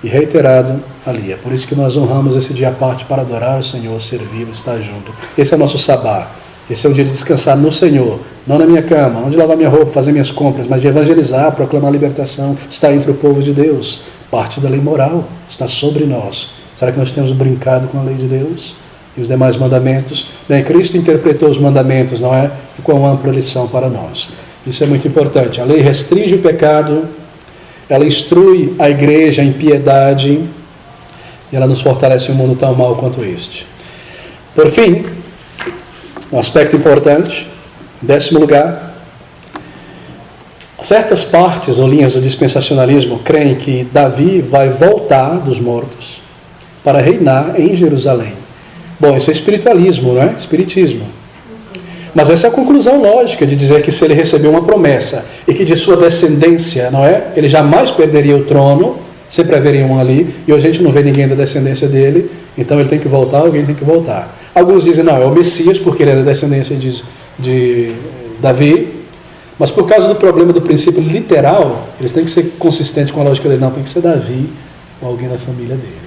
Speaker 1: E reiterado ali. É por isso que nós honramos esse dia à parte para adorar o Senhor, servi-lo, estar junto. Esse é o nosso sabá. Esse é o dia de descansar no Senhor, não na minha cama, não de lavar minha roupa, fazer minhas compras, mas de evangelizar, proclamar a libertação, estar entre o povo de Deus. Parte da lei moral está sobre nós. Será que nós temos brincado com a lei de Deus? E os demais mandamentos? Bem, Cristo interpretou os mandamentos, não é? E quão ampla eles são para nós. Isso é muito importante. A lei restringe o pecado, ela instrui a igreja em piedade e ela nos fortalece em um mundo tão mau quanto este. Por fim, um aspecto importante, em 10º lugar, certas partes ou linhas do dispensacionalismo creem que Davi vai voltar dos mortos para reinar em Jerusalém. Bom, isso é espiritualismo, não é? Espiritismo. Mas essa é a conclusão lógica de dizer que se ele recebeu uma promessa e que de sua descendência, não é? Ele jamais perderia o trono, sempre haveria um ali, e hoje a gente não vê ninguém da descendência dele, então ele tem que voltar, alguém tem que voltar. Alguns dizem, não, é o Messias, porque ele é da descendência de Davi, mas por causa do problema do princípio literal, eles têm que ser consistentes com a lógica dele, não, tem que ser Davi ou alguém da família dele.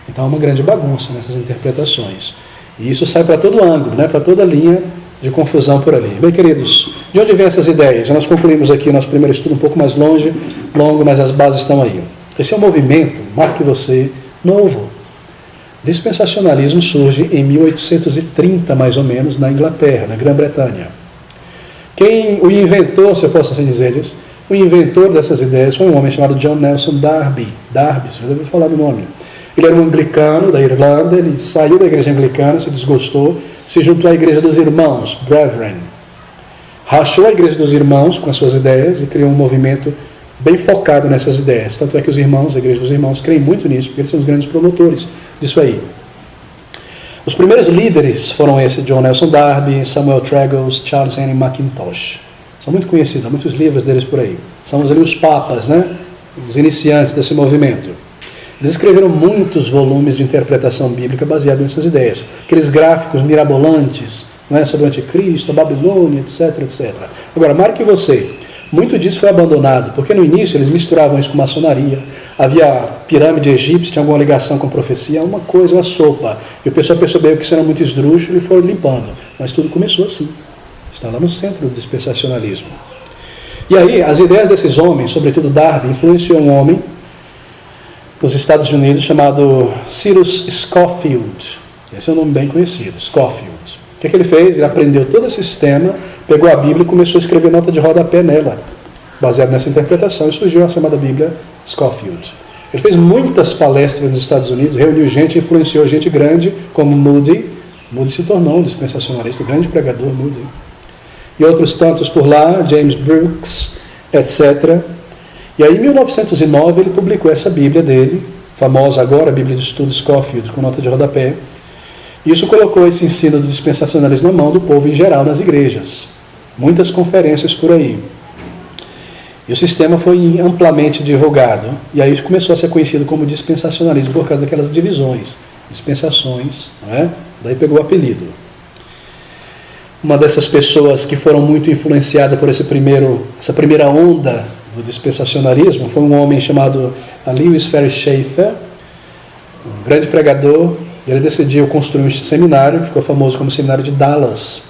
Speaker 1: Então é uma grande bagunça nessas interpretações. E isso sai para todo ângulo, né? Para toda linha de confusão por ali. Bem, queridos, de onde vêm essas ideias? Nós concluímos aqui o nosso primeiro estudo um pouco mais longo, mas as bases estão aí. Esse é um movimento, marque você, novo. Dispensacionalismo surge em 1830, mais ou menos, na Inglaterra, na Grã-Bretanha. Quem o inventou, se eu posso assim dizer isso, o inventor dessas ideias foi um homem chamado John Nelson Darby. Darby, você já deve falar do nome. Ele era um anglicano da Irlanda, ele saiu da igreja anglicana, se desgostou, se juntou à igreja dos irmãos, Brethren. Rachou a igreja dos irmãos com as suas ideias e criou um movimento bem focado nessas ideias. Tanto é que os irmãos, a igreja dos irmãos, creem muito nisso, porque eles são os grandes promotores disso aí. Os primeiros líderes foram esse John Nelson Darby, Samuel Tregles, Charles Henry Mackintosh. São muito conhecidos, há muitos livros deles por aí. São ali os papas, né? Os iniciantes desse movimento. Eles escreveram muitos volumes de interpretação bíblica baseados nessas ideias. Aqueles gráficos mirabolantes, não é? Sobre o anticristo, a Babilônia, etc, etc. Agora, marque você, muito disso foi abandonado, porque no início eles misturavam isso com maçonaria, havia a pirâmide egípcia, tinha alguma ligação com profecia, uma coisa, uma sopa. E o pessoal percebeu que isso era muito esdrúxulo e foram limpando. Mas tudo começou assim. Está lá no centro do dispensacionalismo. E aí, as ideias desses homens, sobretudo Darby, influenciou um homem nos Estados Unidos chamado Cyrus Scofield. Esse é um nome bem conhecido, Scofield. O que ele fez? Ele aprendeu todo esse sistema, pegou a Bíblia e começou a escrever nota de rodapé nela, baseado nessa interpretação, e surgiu a chamada Bíblia Scofield. Ele fez muitas palestras nos Estados Unidos, reuniu gente, influenciou gente grande, como Moody. Moody se tornou um dispensacionalista, um grande pregador, Moody. E outros tantos por lá, James Brooks, etc. E aí, em 1909, ele publicou essa Bíblia dele, famosa agora, a Bíblia de Estudo Scofield, com nota de rodapé. E isso colocou esse ensino do dispensacionalismo na mão do povo em geral nas igrejas. Muitas conferências por aí. E o sistema foi amplamente divulgado. E aí começou a ser conhecido como dispensacionalismo por causa daquelas divisões, dispensações, não é? Daí pegou o apelido. Uma dessas pessoas que foram muito influenciadas por essa primeira onda do dispensacionalismo foi um homem chamado Lewis Ferry Schaeffer, um grande pregador. Ele decidiu construir um seminário que ficou famoso como Seminário de Dallas.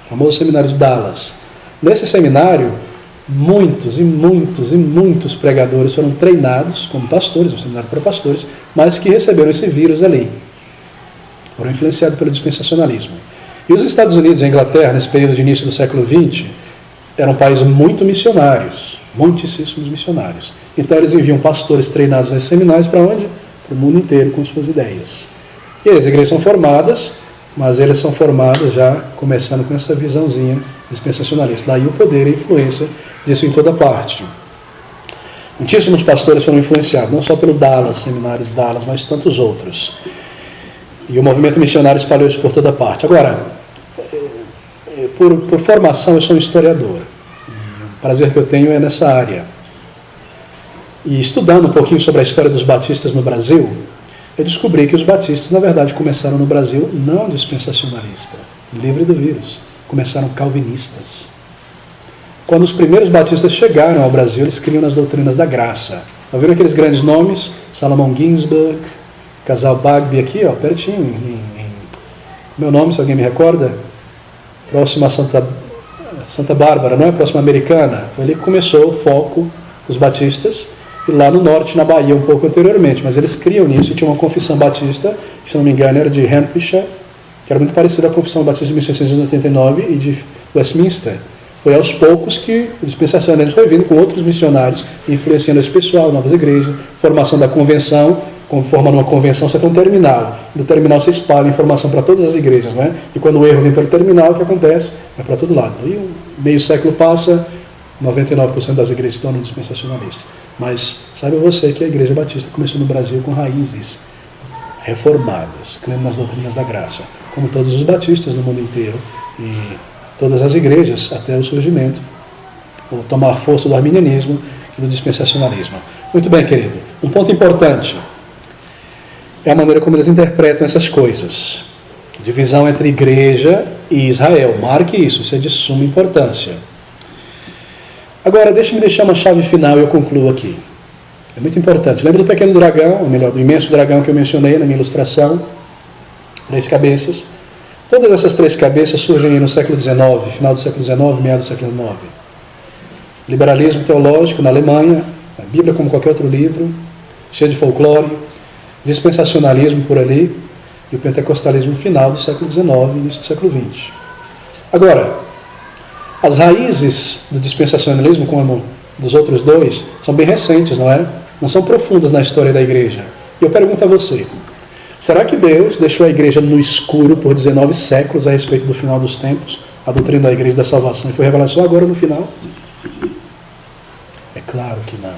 Speaker 1: O famoso Seminário de Dallas. Nesse seminário, muitos pregadores foram treinados como pastores, um seminário para pastores, mas que receberam esse vírus ali. Foram influenciados pelo dispensacionalismo. E os Estados Unidos e a Inglaterra, nesse período de início do século XX, eram países muito missionários, muitíssimos missionários. Então eles enviam pastores treinados nesses seminários para onde? Para o mundo inteiro com suas ideias. E as igrejas são formadas, mas elas são formadas já começando com essa visãozinha dispensacionalista. Daí o poder e a influência disso em toda parte. Muitíssimos pastores foram influenciados, não só pelo Dallas, seminários de Dallas, mas tantos outros. E o movimento missionário espalhou isso por toda parte. Agora, por formação, eu sou um historiador. O prazer que eu tenho é nessa área. E estudando um pouquinho sobre a história dos batistas no Brasil, eu descobri que os batistas, na verdade, começaram no Brasil não dispensacionalista, livre do vírus, começaram calvinistas. Quando os primeiros batistas chegaram ao Brasil, eles criam nas doutrinas da graça. Ouviram aqueles grandes nomes? Salomão Ginsburg, Casal Bagby aqui, ó, pertinho. Meu nome, se alguém me recorda? Próximo a Santa Bárbara, não é? Próximo a Americana. Foi ali que começou o foco dos batistas. E lá no norte, na Bahia, um pouco anteriormente. Mas eles criam nisso e tinha uma confissão batista, que se não me engano era de Renfrewshire, que era muito parecida à confissão batista de 1689 e de Westminster. Foi aos poucos que o dispensacionalismo foi vindo com outros missionários, influenciando esse pessoal, novas igrejas, formação da convenção. Como forma numa convenção, você tem um terminal. Do terminal você espalha informação para todas as igrejas, não é? E quando o erro vem pelo terminal, o que acontece? Vai para todo lado. E meio século passa, 99% das igrejas se tornam dispensacionalistas. Mas saiba você que a Igreja Batista começou no Brasil com raízes reformadas, crendo nas doutrinas da graça, como todos os batistas no mundo inteiro e todas as igrejas até o surgimento, ou tomar força do arminianismo e do dispensacionalismo. Muito bem, querido. Um ponto importante é a maneira como eles interpretam essas coisas. Divisão entre igreja e Israel. Marque isso, isso é de suma importância. Agora, deixe-me deixar uma chave final e eu concluo aqui. É muito importante. Lembra do pequeno dragão, ou melhor, do imenso dragão que eu mencionei na minha ilustração? 3 cabeças. Todas essas 3 cabeças surgem aí no século XIX, final do século XIX, meado do século XIX. Liberalismo teológico na Alemanha, a Bíblia como qualquer outro livro, cheio de folclore, dispensacionalismo por ali, e o pentecostalismo final do século XIX e início do século XX. Agora, as raízes do dispensacionalismo, como dos outros dois, são bem recentes, não é? Não são profundas na história da igreja. E eu pergunto a você, será que Deus deixou a igreja no escuro por 19 séculos a respeito do final dos tempos, a doutrina da igreja da salvação, e foi revelada só agora no final? É claro que não.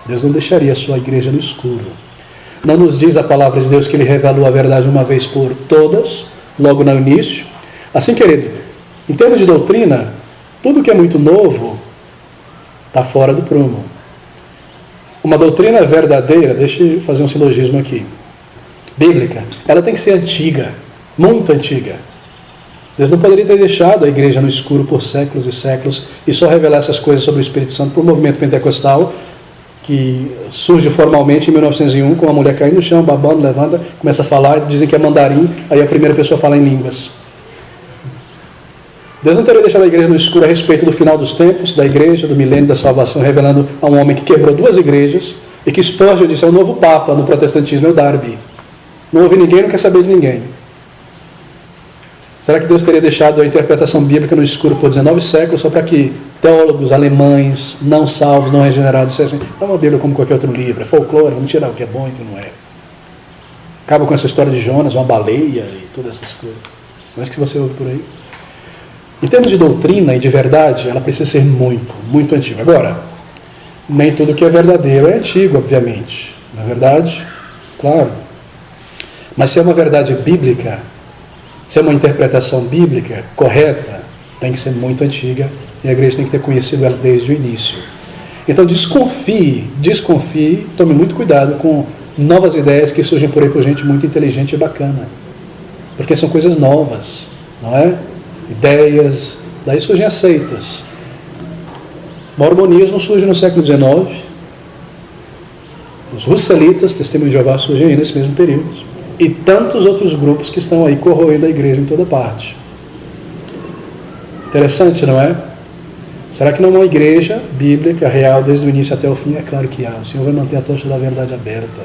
Speaker 1: Deus não deixaria a sua igreja no escuro. Não nos diz a palavra de Deus que Ele revelou a verdade uma vez por todas, logo no início? Assim, querido, em termos de doutrina, tudo que é muito novo está fora do prumo. Uma doutrina verdadeira, deixa eu fazer um silogismo aqui, bíblica, ela tem que ser antiga, muito antiga. Deus não poderia ter deixado a igreja no escuro por séculos e séculos e só revelar essas coisas sobre o Espírito Santo para o movimento pentecostal, que surge formalmente em 1901, com uma mulher caindo no chão, babando, levanta, começa a falar, dizem que é mandarim, aí a primeira pessoa fala em línguas. Deus não teria deixado a igreja no escuro a respeito do final dos tempos, da igreja, do milênio, da salvação, revelando a um homem que quebrou 2 igrejas e que Spurgeon disse é o novo Papa no protestantismo, é o Darby. Não ouve ninguém, não quer saber de ninguém. Será que Deus teria deixado a interpretação bíblica no escuro por 19 séculos só para que teólogos alemães, não salvos, não regenerados, dissessem é uma Bíblia como qualquer outro livro, é folclore, vamos tirar o que é bom e o que não é. Acaba com essa história de Jonas, uma baleia e todas essas coisas. Não é isso que você ouve por aí? Em termos de doutrina e de verdade, ela precisa ser muito, muito antiga. Agora, nem tudo que é verdadeiro é antigo, obviamente. Não é verdade? Claro. Mas se é uma verdade bíblica, se é uma interpretação bíblica correta, tem que ser muito antiga e a igreja tem que ter conhecido ela desde o início. Então desconfie, tome muito cuidado com novas ideias que surgem por aí por gente muito inteligente e bacana. Porque são coisas novas, não é? Ideias, daí surgem as seitas. O mormonismo surge no século XIX. Os russelitas, Testemunho de Jeová, surgem aí nesse mesmo período. E tantos outros grupos que estão aí corroendo a igreja em toda parte. Interessante, não é? Será que não é uma igreja bíblica real desde o início até o fim? É claro que há. O Senhor vai manter a tocha da verdade aberta.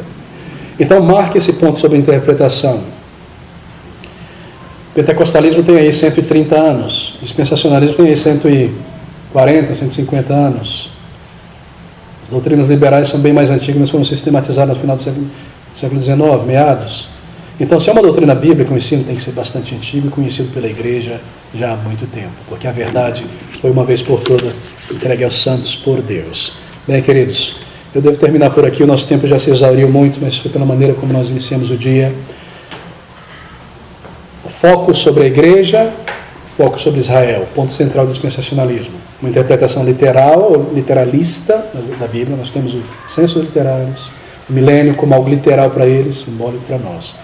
Speaker 1: Então marque esse ponto sobre a interpretação. O pentecostalismo tem aí 130 anos. O dispensacionalismo tem aí 140, 150 anos. As doutrinas liberais são bem mais antigas, mas foram sistematizadas no final do século XIX, meados. Então, se é uma doutrina bíblica, o ensino tem que ser bastante antigo e conhecido pela igreja já há muito tempo, porque a verdade foi uma vez por toda entregue aos santos por Deus. Bem, queridos, eu devo terminar por aqui, o nosso tempo já se exauriu muito, mas foi pela maneira como nós iniciamos o dia. O foco sobre a igreja, foco sobre Israel, ponto central do dispensacionalismo. Uma interpretação literal, literalista da Bíblia. Nós temos o censo literários, o milênio como algo literal para eles, simbólico para nós.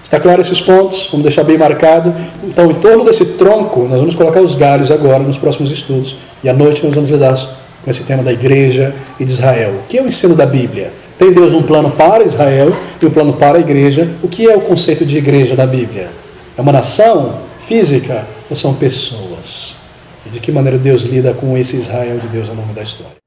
Speaker 1: Está claro esses pontos? Vamos deixar bem marcado. Então, em torno desse tronco, nós vamos colocar os galhos agora nos próximos estudos. E à noite nós vamos lidar com esse tema da igreja e de Israel. O que é o ensino da Bíblia? Tem Deus um plano para Israel e um plano para a igreja. O que é o conceito de igreja da Bíblia? É uma nação física ou são pessoas? E de que maneira Deus lida com esse Israel de Deus ao longo da história?